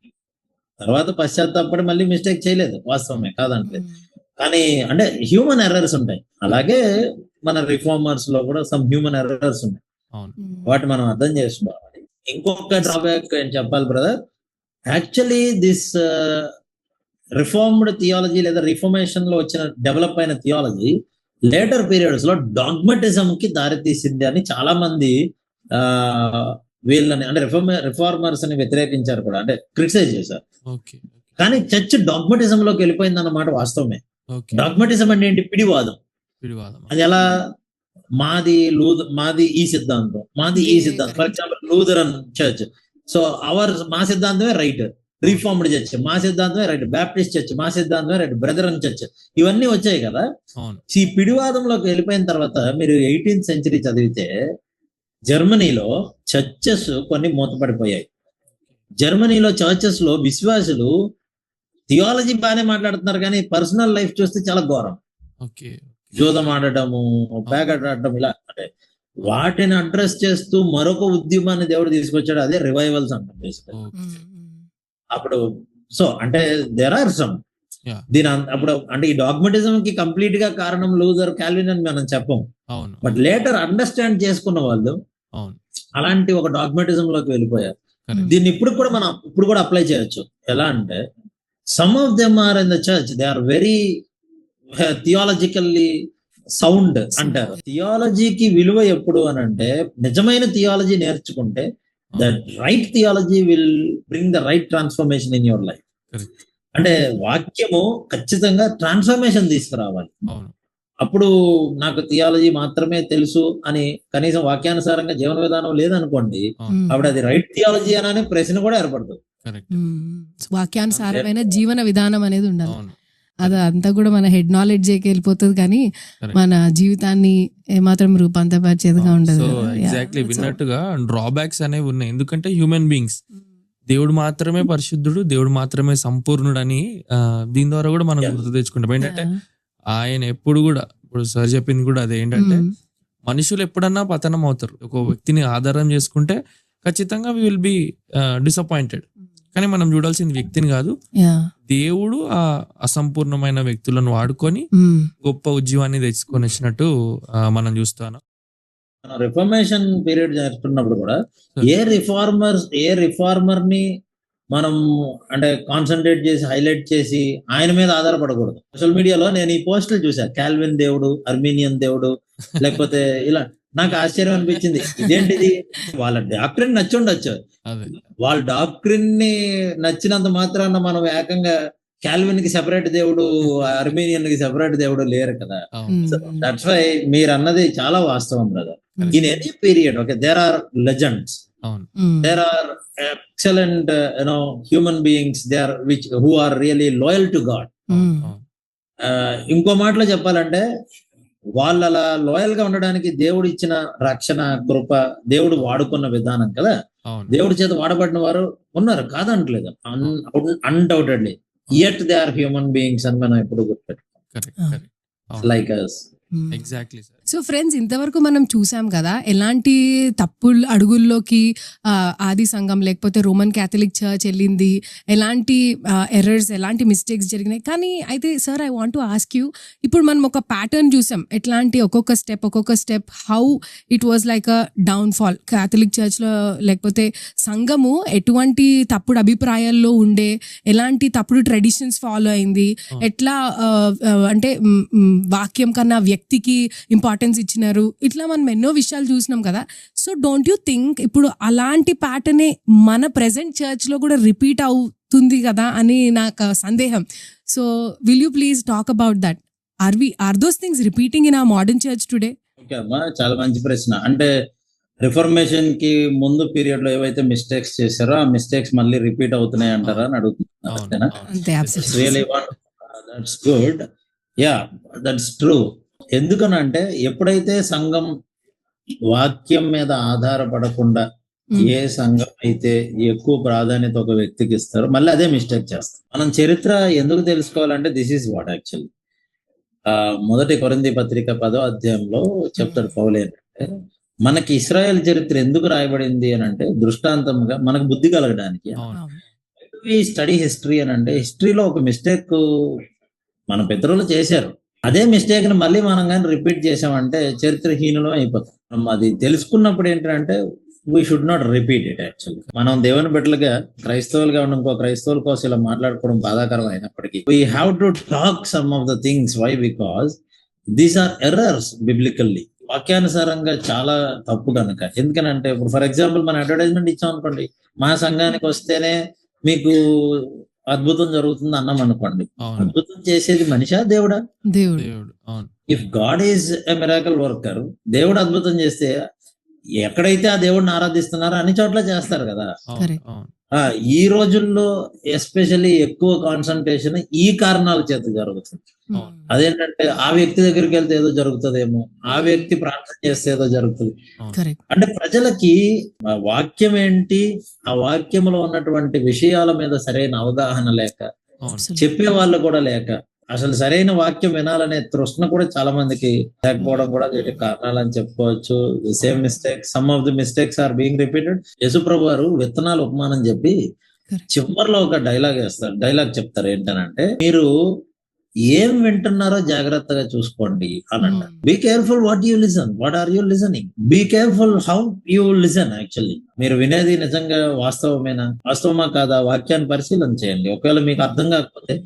S2: తర్వాత పశ్చాత్తాపడి మళ్ళీ మిస్టేక్ చేయలేదు, వాస్తవమే కాదంటే.
S1: Hmm.
S2: కానీ అంటే హ్యూమన్ ఎర్రర్స్ ఉంటాయి. అలాగే మన రిఫార్మర్స్ లో కూడా సమ్ హ్యూమన్ ఎర్రర్స్ ఉంటాయి,
S3: అవును,
S1: Hmm.
S2: వాటి మనం అర్థం చేసుకోవాలి. ఇంకొక డ్రాబ్యాక్ ఏం చెప్పాలి brother, actually this reformed theology లేదా రిఫర్మేషన్ లో వచ్చిన డెవలప్ అయిన థియాలజీ లేటర్ పీరియడ్స్ లో డాగ్మటిజం కి దారితీసింది అని చాలా మంది వీళ్ళని, అంటే రిఫార్మర్స్ ని వ్యతిరేకించారు కూడా, అంటే క్రిటిసైజ్ చేశారు.
S3: ఓకే,
S2: కానీ చర్చ్ డాగ్మటిజం లోకి వెళ్ళిపోయింది అన్నమాట వాస్తవమే.
S3: ఓకే.
S2: డాగ్మటిజం అంటే ఏంటి? పిడివాదం.
S3: పిడివాదం.
S2: అది ఎలా? మాది ఈ సిద్ధాంతం, మాది ఈ సిద్ధాంతం. For example Lutheran church, so మా సిద్ధాంతమే రైట్. రిఫార్మ్డ్ చర్చ్ మా సిద్ధాంతమే రైట్. బ్యాప్టిస్ట్ చర్చ్ మా సిద్ధాంతమే రైట్. బ్రదరన్ చర్చ్, ఇవన్నీ వచ్చాయి కదా. ఈ పిడివాదంలోకి వెళ్ళిపోయిన తర్వాత మీరు 18th సెంచరీ చదివితే జర్మనీలో చర్చెస్ కొన్ని మూతపడిపోయాయి. జర్మనీలో చర్చెస్ లో విశ్వాసులు థియాలజీ బాగానే మాట్లాడుతున్నారు, కానీ పర్సనల్ లైఫ్ చూస్తే చాలా ఘోరం. జూదం ఆడటము, బ్యాగ్ ఆడటం, ఇలా అంటే వాటిని అడ్రస్ చేస్తూ మరొక ఉద్యమాన్ని దేవుడు తీసుకొచ్చాడు. అదే రివైవల్స్ అంటాం బేసికల్. అప్పుడు సో అంటే దేర్ ఆర్ సమ్ దీని అప్పుడు అంటే ఈ డాగ్మటిజం కి కంప్లీట్ గా కారణం లూథర్, కాల్విన్ అని మనం చెప్పం. బట్ లేటర్ అండర్స్టాండ్ చేసుకున్న వాళ్ళు అలాంటి ఒక డాగ్మటిజం లోకి వెళ్ళిపోయారు. దీన్ని ఇప్పుడు కూడా అప్లై చేయొచ్చు. ఎలా అంటే some of them are in the church, they are very theologically sound అంటారు. థియాలజీకి విలువ ఎప్పుడు అని అంటే నిజమైన థియాలజీ నేర్చుకుంటే that right theology will bring the right transformation in your life. అంటే వాక్యము ఖచ్చితంగా ట్రాన్స్ఫర్మేషన్ తీసుకురావాలి. అప్పుడు నాకు థియాలజీ మాత్రమే తెలుసు అని కనీసం వాక్యానుసారంగా జీవన విధానం లేదనుకోండి, అప్పుడు అది రైట్ థియాలజీ అనే ప్రశ్న కూడా ఏర్పడుతుంది.
S1: వాక్యానుసారమైన జీవన విధానం అనేది ఉండాలి. అది అంతా కూడా మన హెడ్ నాలెడ్జ్ వెళ్ళిపోతుంది, కానీ మన జీవితాన్ని ఏమాత్రం రూపాంతరపరిచేదిగా ఉండదు.
S3: ఎగ్జాక్ట్లీ విన్నట్టుగా డ్రాబ్యాక్స్ అనేవి ఉన్నాయి. ఎందుకంటే హ్యూమన్ బీయింగ్స్, దేవుడు మాత్రమే పరిశుద్ధుడు, దేవుడు మాత్రమే సంపూర్ణుడు అని దీని ద్వారా కూడా మనం గుర్తు తెచ్చుకుంటాం. ఏంటంటే ఆయన ఎప్పుడు కూడా, ఇప్పుడు సార్ చెప్పింది కూడా అదే, ఏంటంటే మనుషులు ఎప్పుడన్నా పతనం అవుతారు. ఒక వ్యక్తిని ఆధారం చేసుకుంటే ఖచ్చితంగా వి విల్ బి డిసప్పాయింటెడ్. కానీ మనం చూడాల్సింది వ్యక్తిని కాదు, దేవుడు ఆ అసంపూర్ణమైన వ్యక్తులను వాడుకొని గొప్ప ఉద్యమాన్ని తెచ్చుకొని వచ్చినట్టు మనం చూస్తాను.
S2: రిఫార్మేషన్ పీరియడ్ జరుపుతున్నప్పుడు కూడా ఏ రిఫార్మర్ ని మనం అంటే కాన్సన్ట్రేట్ చేసి హైలైట్ చేసి ఆయన మీద ఆధారపడకూడదు. సోషల్ మీడియాలో నేను ఈ పోస్టులు చూసా, కాల్విన్ దేవుడు, అర్మీనియన్ దేవుడు, లేకపోతే ఇలా. నాకు ఆశ్చర్యం అనిపించింది, ఇదేంటిది? వాళ్ళ డాక్ట్రిన్ నచ్చి ఉండొచ్చు, వాళ్ళ డాక్ట్రిన్ ని నచ్చినంత మాత్రాన మనం ఏకంగా కాల్విన్ కి సెపరేట్ దేవుడు, అర్మీనియన్ కి సెపరేట్ దేవుడు లేరు కదా. దట్స్ వై మీరు అన్నది చాలా వాస్తవం brother. In any period okay, there are legends, there are excellent human beings there who are really loyal to God. ఇంకో మాటలో చెప్పాలంటే వాళ్ళు అలా లోయల్ గా ఉండడానికి దేవుడు ఇచ్చిన రక్షణ కృప, దేవుడు వాడుకున్న విధానం కదా. దేవుడి చేత వాడబడిన వారు ఉన్నారు, కాదనట్లేదు, undoubtedly. Yet they are human beings అని మనం ఎప్పుడు గుర్తుపెట్టుకోవాలి, like us.
S3: Exactly.
S1: So friends, ఇంతవరకు మనం చూసాం కదా ఎలాంటి తప్పులు అడుగుల్లోకి ఆది సంఘం లేకపోతే రోమన్ క్యాథలిక్ చర్చ్ వెళ్ళింది, ఎలాంటి ఎర్రర్స్, ఎలాంటి మిస్టేక్స్ జరిగినాయి. కానీ అయితే sir, I want to ask you, ఇప్పుడు మనం ఒక ప్యాటర్న్ చూసాం, ఎట్లాంటి ఒక్కొక్క step how it was like a downfall Catholic చర్చ్లో, లేకపోతే సంఘము ఎటువంటి తప్పుడు అభిప్రాయాల్లో ఉండే, ఎలాంటి తప్పుడు ట్రెడిషన్స్ ఫాలో అయింది, ఎట్లా అంటే వాక్యం కన్నా వ్యక్తికి ఇంపార్టెన్స్ ఇచ్చినారు, ఇట్లా మనం ఎన్నో విషయాలు చూసినాం కదా. సో డోంట్ యూ థింక్ ఇప్పుడు అలాంటి ప్యాటర్నే మన ప్రెసెంట్ చర్చ్ లో కూడా రిపీట్ అవుతుంది కదా అని నాకు సందేహం. So will you please talk about that? Are those things repeating in our modern church today?
S2: Okay అమ్మా, చాలా మంచి ప్రశ్న. అంటే రిఫర్మేషన్ కి ముందు పీరియడ్ లో ఏవైతే మిస్టేక్స్ చేశారో ఆ మిస్టేక్స్ మళ్ళీ రిపీట్ అవుతున్నాయి అంటారా అని అడుగుతున్నారు. That's good, yeah that's true. ఎందుకనంటే ఎప్పుడైతే సంఘం వాక్యం మీద ఆధారపడకుండా ఏ సంఘం అయితే ఎక్కువ ప్రాధాన్యత ఒక వ్యక్తికి ఇస్తారో మళ్ళీ అదే మిస్టేక్ చేస్తాం. మనం చరిత్ర ఎందుకు తెలుసుకోవాలంటే దిస్ ఈజ్ వాట్ యాక్చువల్లీ మొదటి కొరింథీ పత్రిక 10వ అధ్యాయంలో చెప్తాడు పౌలు. ఏంటంటే మనకి ఇశ్రాయేల్ చరిత్ర ఎందుకు రాయబడింది అని అంటే దృష్టాంతంగా మనకు బుద్ధి కలగడానికి. స్టడీ హిస్టరీ అని అంటే హిస్టరీలో ఒక మిస్టేక్ మన పితరులు చేశారు, అదే మిస్టేక్ ని మళ్ళీ మనం కానీ రిపీట్ చేసామంటే చరిత్రహీనులం అయిపోతాం. అది తెలుసుకున్నప్పుడు ఏంటంటే we should not repeat it. Actually మనం దేవుని బిడ్డలుగా క్రైస్తవులుగా ఉన్న ఇంకో క్రైస్తవుల కోసం ఇలా మాట్లాడుకోవడం బాధాకరం అయినప్పటికీ we have to talk some of the things. Why? Because these are errors biblically. వాక్యానుసారంగా చాలా తప్పు కనుక. ఎందుకనంటే ఇప్పుడు ఫర్ ఎగ్జాంపుల్ మనం అడ్వర్టైజ్మెంట్ ఇచ్చాం అనుకోండి, మా సంఘానికి వస్తేనే మీకు అద్భుతం జరుగుతుంది అన్నాం అనుకోండి, అద్భుతం చేసేది మనిషా దేవుడా?
S1: దేవుడు.
S2: If God is a miracle worker, దేవుడు అద్భుతం చేస్తే ఎక్కడైతే ఆ దేవుడిని ఆరాధిస్తున్నారో అన్ని చోట్ల చేస్తారు కదా.
S3: అవును,
S1: Correct.
S3: అవును,
S2: ఈ రోజుల్లో ఎస్పెషల్లీ ఎక్కువ కాన్సన్ట్రేషన్ ఈ కారణాల చేత జరుగుతుంది.
S3: అవును.
S2: అదేంటంటే ఆ వ్యక్తి దగ్గరికి వెళ్తే ఏదో జరుగుతుందేమో, ఆ వ్యక్తి ప్రార్థన చేస్తే ఏదో జరుగుతుంది.
S1: Correct.
S2: అంటే ప్రజలకి ఆ వాక్యం ఏంటి, ఆ వాక్యములో ఉన్నటువంటి విషయాల మీద సరైన అవగాహన లేక,
S3: అవును.
S1: Absolutely.
S2: చెప్పే వాళ్ళు కూడా లేక, అసలు సరైన వాక్యం వినాలనే తృష్ణ కూడా చాలా మందికి లేకపోవడం కూడా వీటి కారణాలని చెప్పుకోవచ్చు. Same mistake, some of the mistakes are being repeated. యేసుప్రభు గారు విత్తనాలు ఉపమానం చెప్పి
S1: Correct.
S2: చివరిలో ఒక డైలాగ్ చెప్తారు. ఏంటనంటే, మీరు ఏం వింటున్నారో జాగ్రత్తగా చూసుకోండి అని అంటారు. Be careful what you listen, what are you listening, be careful how you listen. Actually మీరు వినేది నిజంగా వాస్తవమా కాదా, వాక్యాన్ని పరిశీలన చేయండి. ఒకవేళ మీకు అర్థం కాకపోతే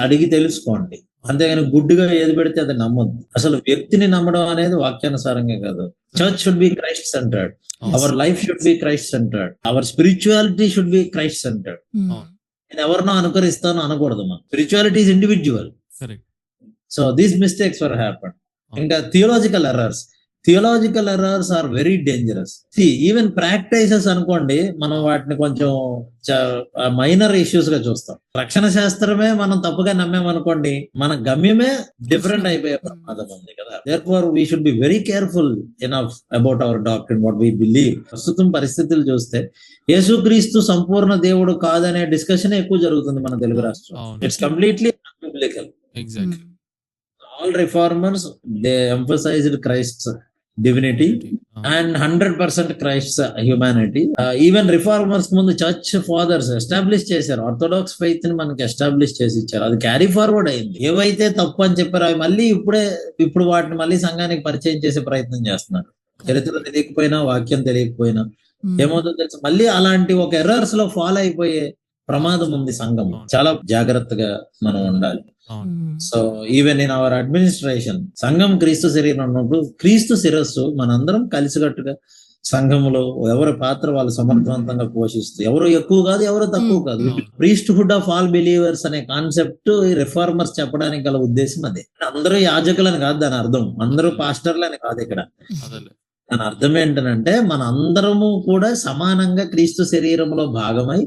S2: అడిగి తెలుసుకోండి. అంతేగాని గుడ్డుగా ఏది పెడితే అది నమ్మొద్దు. అసలు వ్యక్తిని నమ్మడం అనేది వాక్యానుసారంగా కాదు. Church should be Christ centred, our life should be Christ centred, our spirituality should be Christ centred. నేను ఎవరినో అనుకరిస్తాను అనకూడదు. మన spirituality is individual.
S3: Correct.
S2: So these mistakes were happen. ఇంకా theological errors are very dangerous. Even practices అనుకోండి, మనం వాటిని కొంచెం మైనర్ ఇష్యూస్ గా చూస్తాం. రక్షణ శాస్త్రమే మనం తప్పుగా నమ్మామనుకోండి, మన గమ్యమే డిఫరెంట్ అయిపోయే ప్రమాదం ఉంది కదా. Therefore we should be very careful enough about our doctrine, what we believe. ప్రస్తుతం పరిస్థితులు చూస్తే యేసుక్రీస్తు సంపూర్ణ దేవుడు కాదనే డిస్కషన్ ఎక్కువ జరుగుతుంది మన తెలుగు రాష్ట్రం.
S3: అవును.
S2: It's completely unbiblical.
S3: Exactly.
S2: All reformers, they emphasized Christ's divinity and 100% Christ's humanity. Even reformers ముందు చర్చ్ ఫాదర్స్ ఎస్టాబ్లిష్ చేశారు. ఆర్థోడాక్స్ ఫెయిత్ ని మనకి ఎస్టాబ్లిష్ చేసి ఇచ్చారు. అది క్యారీ ఫార్వర్డ్ అయింది. ఏవైతే తప్పు అని చెప్పారో అవి మళ్ళీ ఇప్పుడు వాటిని మళ్ళీ సంఘానికి పరిచయం చేసే ప్రయత్నం చేస్తున్నారు. చరిత్ర తెలియకపోయినా, వాక్యం తెలియకపోయినా ఏమవుతుందో తెలుసు, మళ్ళీ అలాంటి ఒక ఎర్రర్స్ లో ఫాలో అయిపోయే ప్రమాదం ఉంది సంఘం. చాలా జాగ్రత్తగా మనం ఉండాలి. So even in our administration, సంఘం క్రీస్తు శరీరం ఉన్నప్పుడు క్రీస్తు శిరస్సు మనందరం కలిసికట్టుగా సంఘములో ఎవరి పాత్ర వాళ్ళు సమర్థవంతంగా పోషిస్తూ, ఎవరు ఎక్కువ కాదు, ఎవరు తక్కువ కాదు. ప్రీస్ట్హుడ్ ఆఫ్ ఆల్ బిలీవర్స్ అనే కాన్సెప్ట్ రిఫార్మర్స్ చెప్పడానికి గల ఉద్దేశం అదే. అందరూ యాజకులని కాదు దాని అర్థం, అందరూ పాస్టర్లని కాదు. ఇక్కడ దాని అర్థం ఏంటంటే, మన అందరము కూడా సమానంగా క్రీస్తు శరీరంలో భాగమై,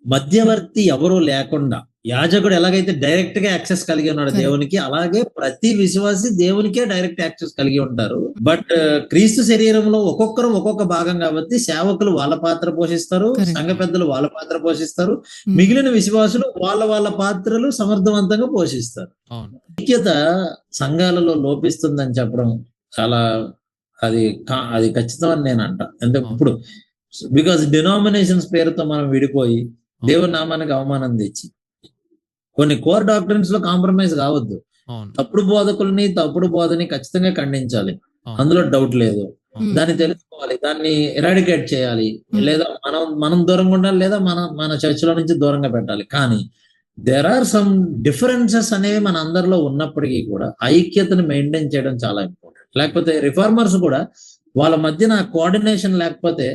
S2: మధ్యవర్తి ఎవరూ లేకుండా, యాజకుడు ఎలాగైతే డైరెక్ట్ గా యాక్సెస్ కలిగి ఉన్నాడు దేవునికి, అలాగే ప్రతి విశ్వాసి దేవునికే డైరెక్ట్ యాక్సెస్ కలిగి ఉంటారు. బట్ క్రీస్తు శరీరంలో ఒక్కొక్కరు ఒక్కొక్క భాగం కాబట్టి, సేవకులు వాళ్ళ పాత్ర పోషిస్తారు, సంఘ పెద్దలు వాళ్ళ పాత్ర పోషిస్తారు, మిగిలిన విశ్వాసులు వాళ్ళ పాత్రలు సమర్థవంతంగా పోషిస్తారు. ఐక్యత సంఘాలలో లోపిస్తుందని చెప్పడం చాలా అది ఖచ్చితం అని నేను అంట. అంటే ఇప్పుడు బికాస్ డినామినేషన్స్ పేరుతో మనం విడిపోయి దేవుని నామానికి అవమానం తెచ్చి కొన్ని కోర్ డాక్టరీన్స్ లో కాంప్రమైజ్ కావద్దు. తప్పుడు తప్పుడు బోధని ఖచ్చితంగా ఖండించాలి, అందులో డౌట్ లేదు. దాన్ని తెలుసుకోవాలి, దాన్ని ఎరాడికేట్ చేయాలి, లేదా మనం దూరంగా ఉండాలి, లేదా మన చర్చిలో నుంచి దూరంగా పెట్టాలి. కానీ దేర్ ఆర్ సమ్ డిఫరెన్సెస్ అనేవి మన అందరిలో ఉన్నప్పటికీ కూడా ఐక్యతను మెయింటైన్ చేయడం చాలా ఇంపార్టెంట్. లేకపోతే రిఫార్మర్స్ కూడా వాళ్ళ మధ్యన కోఆర్డినేషన్ లేకపోతే,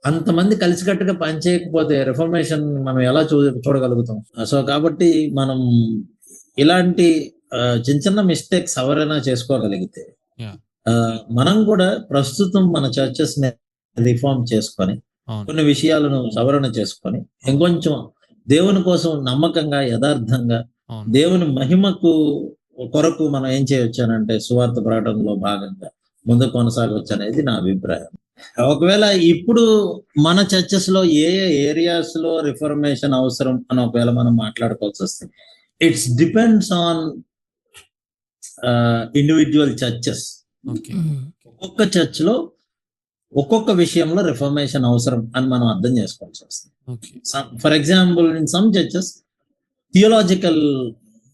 S2: అంతమంది కలిసికట్టుగా పనిచేయకపోతే రిఫర్మేషన్ మనం ఎలా చూడగలుగుతాం? సో కాబట్టి మనం ఇలాంటి చిన్న మిస్టేక్స్ ఎవరైనా చేసుకోగలిగితే, మనం కూడా ప్రస్తుతం మన చర్చెస్ ని రిఫార్మ్ చేసుకొని, కొన్ని విషయాలను సవరణ చేసుకొని, ఇంకొంచెం దేవుని కోసం నమ్మకంగా, యథార్థంగా, దేవుని మహిమకు కొరకు మనం ఏం చేయొచ్చు అంటే సువార్త ప్రకటనలో భాగంగా ముందు కొనసాగవచ్చు అనేది నా అభిప్రాయం. ఒకవేళ ఇప్పుడు మన చర్చెస్ లో ఏ ఏరియాస్ లో రిఫర్మేషన్ అవసరం అని ఒకవేళ మనం మాట్లాడుకోవాల్సి వస్తే, it's depends on individual churches. ఒక్కొక్క చర్చ్ లో ఒక్కొక్క విషయంలో రిఫర్మేషన్ అవసరం అని మనం అర్థం చేసుకోవాల్సి వస్తుంది. For example, in some churches theological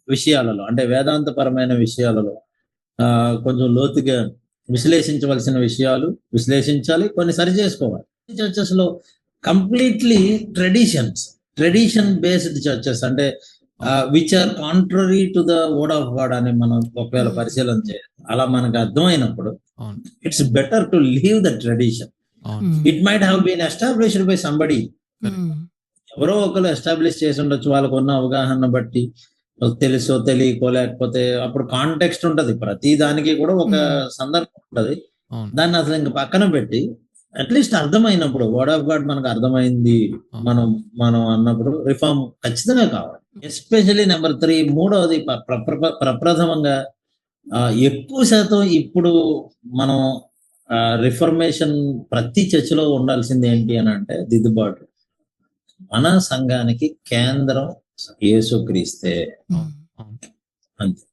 S2: విషయాలలో, అంటే వేదాంతపరమైన విషయాలలో కొంచెం లోతుగా విశ్లేషించవలసిన విషయాలు విశ్లేషించాలి, కొన్ని సరి చేసుకోవాలి. చర్చెస్ లో కంప్లీట్లీ ట్రెడిషన్ బేస్డ్ చర్చెస్, అంటే which are contrary to the word of God అని మనం ఒకవేళ పరిశీలన చేయాలి. అలా మనకు అర్థమైనప్పుడు it's better to leave the tradition. It might have been established by somebody, ఎవరో ఒకరు ఎస్టాబ్లిష్ చేసి ఉండొచ్చు వాళ్ళకు ఉన్న అవగాహన బట్టి, తెలుసో తెలియకో లేకపోతే అప్పుడు కాంటెక్స్ట్ ఉంటది. ప్రతి దానికి కూడా ఒక సందర్భం ఉంటది.
S3: అవును
S2: దాన్ని అసలు ఇంక పక్కన పెట్టి అట్లీస్ట్ అర్థమైనప్పుడు వర్డ్ ఆఫ్ గాడ్ మనకు అర్థమైంది మనం మనం అన్నప్పుడు రిఫార్మ్ ఖచ్చితంగా కావాలి. ఎస్పెషల్లీ నెంబర్ 3 మూడవది ప్రప్రథమంగా ఎక్కువ శాతం ఇప్పుడు మనం రిఫర్మేషన్ ప్రతి చర్చిలో ఉండాల్సింది ఏంటి అని అంటే దిద్దుబాటు. మన సంఘానికి కేంద్రం యేసుక్రీస్తే.
S3: అవును
S2: అంతే.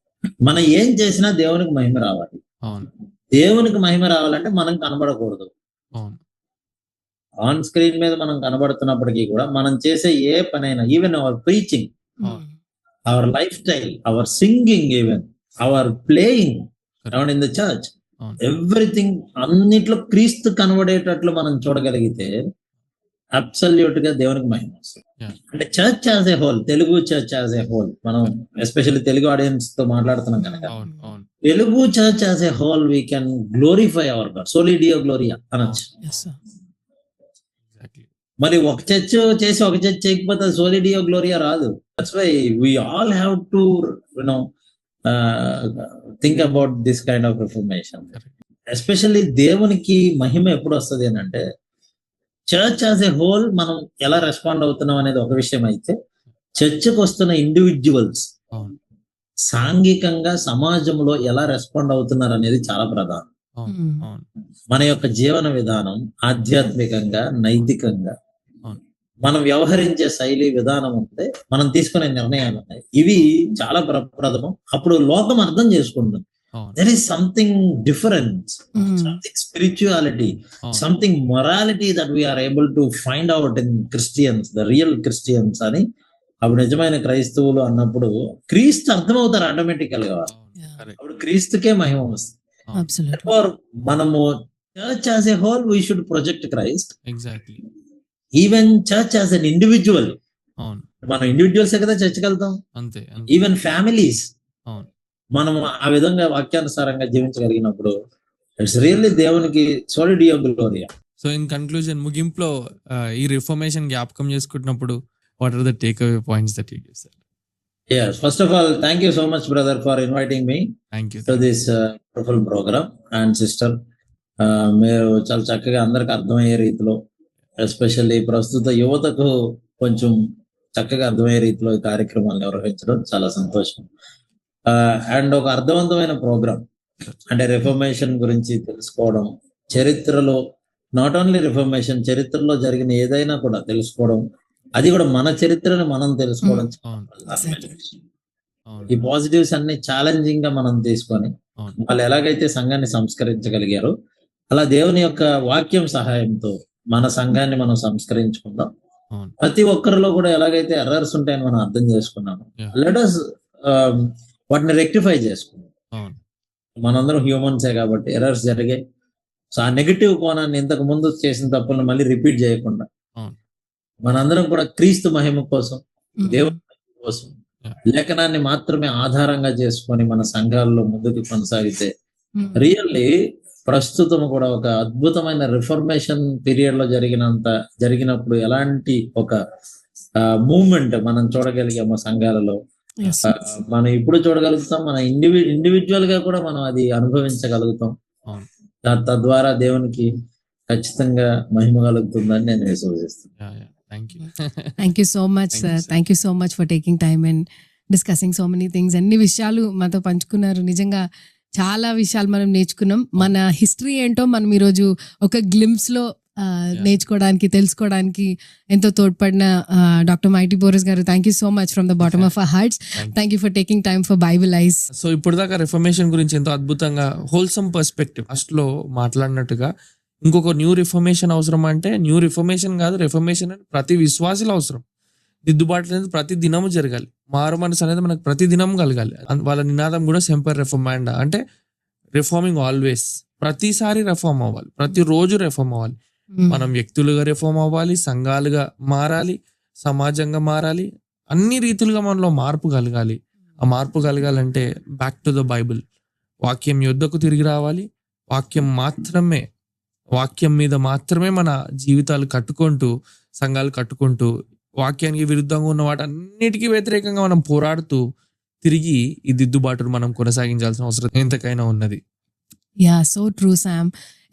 S2: మనం ఏం చేసినా దేవునికి మహిమ రావాలి.
S3: అవును
S2: దేవునికి మహిమ రావాలంటే మనం కనబడకూడదు.
S3: అవును
S2: ఆన్ స్క్రీన్ మీద మనం కనబడుతున్నప్పటికీ కూడా మనం చేసే ఏ పనైనా, even our preaching, our lifestyle, our singing, even our playing around in the church,
S3: అవును
S2: ఎవ్రీథింగ్ అన్నిట్లో క్రీస్తు కనబడేటట్లు మనం చూడగలిగితే అబ్సల్యూట్ గా దేవునికి మహిమ వస్తుంది.
S3: Yeah.
S2: అంటే church as a whole, Telugu church as a whole, మనం ఎస్పెషల్లీ తెలుగు ఆడియన్స్ తో మాట్లాడుతున్నాం కనుక
S3: అవును అవును
S2: Telugu church as a whole we can glorify our God, సోలీ డియో గ్లోరియా అనొచ్చు.
S3: ఎగ్జాక్ట్లీ
S2: మరి ఒక చర్చ్ చేసి ఒక చర్చ్ చేయకపోతే సోలీ డియో గ్లోరియా రాదు. That's why we all have to you know think about this kind of information. Especially దేవునికి మహిమ ఎప్పుడు వస్తుంది అని అంటే చర్చ్ యాజ్ ఏ హోల్ మనం ఎలా రెస్పాండ్ అవుతున్నాం అనేది ఒక విషయం అయితే, చర్చ్కి వస్తున్న ఇండివిజువల్స్
S3: అవును
S2: సాంఘికంగా సమాజంలో ఎలా రెస్పాండ్ అవుతున్నారు అనేది చాలా ప్రధానం.
S3: అవును అవును
S2: మన యొక్క జీవన విధానం ఆధ్యాత్మికంగా, నైతికంగా
S3: అవును
S2: మనం వ్యవహరించే శైలి విధానం ఉంటే మనం తీసుకునే నిర్ణయాలు ఉన్నాయి. ఇవి చాలా ప్రప్రథమం. అప్పుడు లోకం అర్థం చేసుకుంటుంది.
S3: అవును
S2: There is something different, something spirituality,
S3: అవును
S2: something morality that we are able to find out in Christians, the real Christians అని అప్పుడు నిజమైన క్రైస్తవులు అన్నప్పుడు క్రీస్తు అర్థమవుతారు ఆటోమేటికల్ గా.
S3: కరెక్ట్
S2: అప్పుడు క్రీస్తుకే మహిమ వస్తుంది. Therefore, మనము church as a whole we should project Christ.
S3: Exactly
S2: even church as an individual,
S3: అవును
S2: మనం ఇండివిజువల్సే కదా చర్చ్కి వెళ్తాం.
S3: అంతే అంతే
S2: ఈవెన్ ఫ్యామిలీస్
S3: అవును
S2: మనం ఆ విధంగా వాక్యానుసారంగా జీవించగలిగినప్పుడు ఇట్స్ రియల్లీ దేవునికి soli Deo gloria.
S3: So in conclusion, ముగింపులో ఈ రిఫర్మేషన్ జ్ఞాపకం చేసుకుంటున్నప్పుడు what are the take away points that you give sir?
S2: Yes, first of all, thank you so much, brother, for inviting me
S3: thank you
S2: to this wonderful program. And sister, మీరు చాలా చక్కగా అందరికి అర్థమయ్యే రీతిలో, especially ప్రస్తుత యువతకు కొంచెం చక్కగా అర్థమయ్యే రీతిలో ఈ కార్యక్రమాలు నిర్వహించడం చాలా సంతోషం. అండ్ ఒక అర్థవంతమైన ప్రోగ్రామ్, అంటే రిఫర్మేషన్ గురించి తెలుసుకోవడం, చరిత్రలో నాట్ ఓన్లీ రిఫర్మేషన్, చరిత్రలో జరిగిన ఏదైనా కూడా తెలుసుకోవడం, అది కూడా మన చరిత్రను మనం తెలుసుకోవడం
S3: అవును అవును
S2: ఈ పాజిటివ్స్ అన్ని ఛాలెంజింగ్ గా మనం తీసుకొని
S3: అవును
S2: వాళ్ళు ఎలాగైతే సంఘాన్ని సంస్కరించగలిగారో అలా దేవుని యొక్క వాక్యం సహాయంతో మన సంఘాన్ని మనం సంస్కరించుకుందాం.
S3: అవును
S2: ప్రతి ఒక్కరిలో కూడా ఎలాగైతే ఎర్రర్స్ ఉంటాయని మనం అర్థం చేసుకున్నాము,
S3: Yeah.
S2: లెట్ us వాటిని రెక్టిఫై చేసుకుందాం.
S3: అవును
S2: మనందరం హ్యూమన్సే కాబట్టి ఎర్రర్స్ జరిగాయి. సో ఆ నెగిటివ్ కోణాన్ని ఇంతకు ముందు చేసిన తప్పులను మళ్ళీ రిపీట్ చేయకుండా
S3: అవును
S2: మనందరం కూడా క్రీస్తు మహిమ కోసం, దేవుని మహిమ కోసం
S3: Yeah.
S2: లేఖనాన్ని మాత్రమే ఆధారంగా చేసుకొని మన సంఘాల్లో ముందుకు కొనసాగితే రియల్లీ ప్రస్తుతం కూడా ఒక అద్భుతమైన రిఫర్మేషన్ పీరియడ్ లో జరిగినప్పుడు ఎలాంటి ఒక మూవ్మెంట్ మనం చూడగలిగాము సంఘాలలో, మనం ఇప్పుడు చూడగలుగుతాం. మన ఇండివిజువల్ గా కూడా మనం అది అనుభవించగలుగుతాం.
S3: అవును
S2: తద్వారా దేవునికి ఖచ్చితంగా మహిమ కలుగుతుందని నేను విశ్వసిస్తున్నాను.
S3: Thank you
S1: thank you so much
S3: Thank you,
S1: sir.
S3: sir.
S1: Thank you so much for taking time and discussing so many things. అన్ని విషయాలు మాతో పంచుకున్నారు. నిజంగా చాలా విషయాలు మనం నేర్చుకున్నాం. మన హిస్టరీ ఏంటో మనం ఈరోజు ఒక గ్లిమ్స్ లో నేర్చుకోవడానికి, తెలుసుకోవడానికి ఎంతో తోడ్పడిన డాక్టర్ మైటీ బోరస్ గారు, thank you so much from the bottom of our hearts. Thank you for taking time for Bible ice.
S3: So ఇప్పుడు దాకా రిఫర్మేషన్ గురించి ఎంతో అద్భుతంగా హోల్సమ్ పర్స్పెక్టివ్ ఫస్ట్ లో మాట్లాడినట్టుగా, ఇంకొక న్యూ రిఫర్మేషన్ అవసరం అంటే న్యూ రిఫర్మేషన్ కాదు, రిఫర్మేషన్ అంటే ప్రతి విశ్వాసులు అవసరం. దిద్దుబాటు అనేది ప్రతి దినము జరగాలి. మారు మనసు అనేది మనకు ప్రతి దినం కలగాలి. వాళ్ళ నినాదం కూడా సెంపర్ రిఫర్మాండ్, అంటే రిఫార్మింగ్ ఆల్వేస్. ప్రతిసారి రిఫార్మ్ అవ్వాలి, ప్రతిరోజు రిఫార్మ్ అవ్వాలి. మనం వ్యక్తులుగా రిఫార్మ్ అవ్వాలి, సంఘాలుగా మారాలి, సమాజంగా మారాలి, అన్ని రీతులుగా మనలో మార్పు కలగాలి. ఆ మార్పు కలగాలంటే బ్యాక్ టు ద బైబిల్, వాక్యం యొద్దకు తిరిగి రావాలి. వాక్యం మీద మాత్రమే మన జీవితాలు కట్టుకుంటూ, సంఘాలు కట్టుకుంటూ, వాక్యానికి విరుద్ధంగా ఉన్న వాటన్నిటికీ వ్యతిరేకంగా మనం పోరాడుతూ తిరిగి ఈ దిద్దుబాటును మనం కొనసాగించాల్సిన అవసరం ఎంతకైనా ఉన్నది.
S1: Yeah, so true Sam.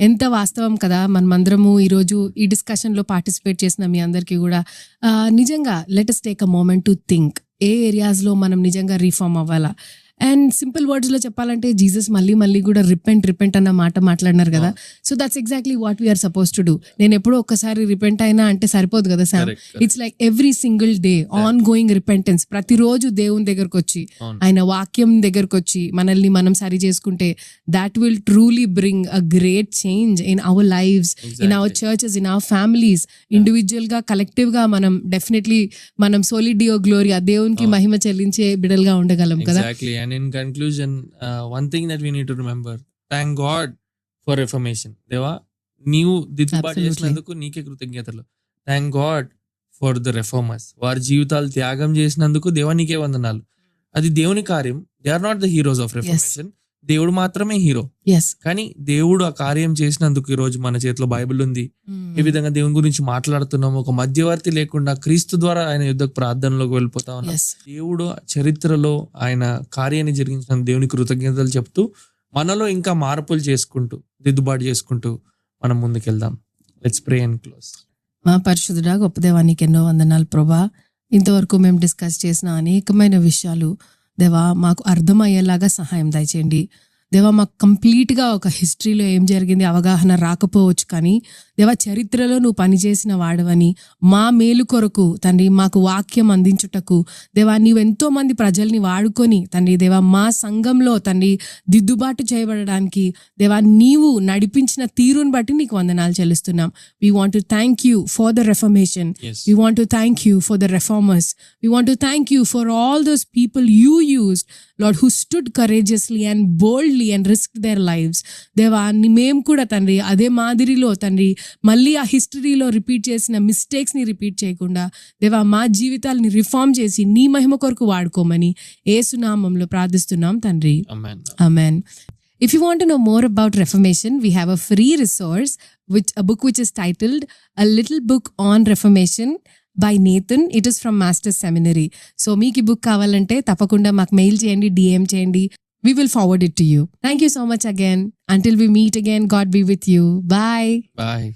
S1: ఎంత వాస్తవం కదా. మనమందరము ఈరోజు ఈ డిస్కషన్లో పార్టిసిపేట్ చేసిన మీ అందరికీ కూడా నిజంగా let us take a moment to think ఏ ఏరియాస్లో మనం నిజంగా రీఫార్మ్ అవ్వాలా. అండ్ సింపుల్ వర్డ్స్లో చెప్పాలంటే జీసస్ మళ్ళీ కూడా రిపెంట్ అన్న మాట మాట్లాడినారు కదా. So that's exactly what we are supposed to do. నేను ఎప్పుడో ఒక్కసారి రిపెంట్ అయినా అంటే సరిపోదు కదా Sam.
S3: Correct.
S1: It's like every single day ongoing repentance. ప్రతిరోజు దేవుని దగ్గరకు వచ్చి
S3: అవును.
S1: ఆయన వాక్యం దగ్గరకు వచ్చి మనల్ని మనం సరి చేసుకుంటే that will truly bring a great change in our lives, in our churches, in our families. Individual గా కలెక్టివ్ గా మనం డెఫినెట్లీ మనం సోలిడియో గ్లోరీ ఆ దేవునికి మహిమ చెల్లించే బిడలుగా ఉండగలం కదా.
S3: Exactly. And in conclusion, one thing that we need to remember, thank God for reformation. దేవా, నీవు దిద్దుబాటు
S1: Absolutely.
S3: చేసినందుకు నీకే కృతజ్ఞతలు. Thank God for the reformers. వారి జీవితాలు త్యాగం చేసినందుకు దేవా నీకే వందనాలు. అది దేవుని కార్యం. They are not the heroes of reformation. దేవుడు మాత్రమే హీరో.
S1: Yes.
S3: కానీ దేవుడు ఆ కార్యం చేసినందుకు ఈ రోజు మన చేతిలో బైబిల్ ఉంది. ఏ విధంగా దేవుని గురించి మాట్లాడుతున్నాము, ఒక మధ్యవర్తి లేకుండా క్రీస్తు ద్వారా ఆయన యుద్ధకు ప్రార్థనలోకి వెళ్ళిపోతా ఉన్నాం.
S1: Yes.
S3: దేవుడు చరిత్రలో ఆయన కార్యాన్ని జరిగించిన దేవుని కృతజ్ఞతలు చెప్తూ మనలో ఇంకా మార్పులు చేసుకుంటూ దిద్దుబాటు చేసుకుంటూ మనం ముందుకెళ్దాం. Let's pray and close.
S1: మా పరిశుద్ధుడా గొప్ప దేవానికి ఎన్నో వందనాలు ప్రభా. ఇంతవరకు మేము డిస్కస్ చేసిన అనేకమైన విషయాలు దేవా మాకు అర్థమయ్యేలాగా సహాయం దయచేయండి. దేవా మాకు కంప్లీట్గా ఒక హిస్టరీలో ఏం జరిగింది అవగాహన రాకపోవచ్చు, కానీ దేవా చరిత్రలో నువ్వు పనిచేసిన వాడవని మా మేలు కొరకు తండ్రి మాకు వాక్యం అందించుటకు దేవా నీవు ఎంతో మంది ప్రజల్ని వాడుకొని తండ్రి దేవా మా సంఘంలో తండ్రి దిద్దుబాటు చేయబడడానికి దేవా నీవు నడిపించిన తీరుని బట్టి నీకు వందనాలు చెల్లిస్తున్నాం. We want to thank you for the reformation. We want to thank you for the reformers. We want to thank you for all those people you used, Lord, who stood courageously and boldly and risked their lives. దేవా మేము కూడా తండ్రి అదే మాదిరిలో తండ్రి మళ్ళీ ఆ హిస్టరీలో repeat చేసిన మిస్టేక్స్ని రిపీట్ చేయకుండా దేవా మా జీవితాలని రిఫార్మ్ చేసి నీ మహిమ కొరకు వాడుకోమని యేసు నామములో ప్రార్థిస్తున్నాం తండ్రి.
S3: ఆమేన్.
S1: Amen. If you want to know more about Reformation, we have a free resource, a book which is titled A Little Book on Reformation by Nathan. It is from Master's Seminary. So meeki book kavalante tapakunda maku mail cheyandi, DM cheyandi. We will forward it to you. Thank you so much again. Until we meet again, God be with you. Bye.
S3: Bye.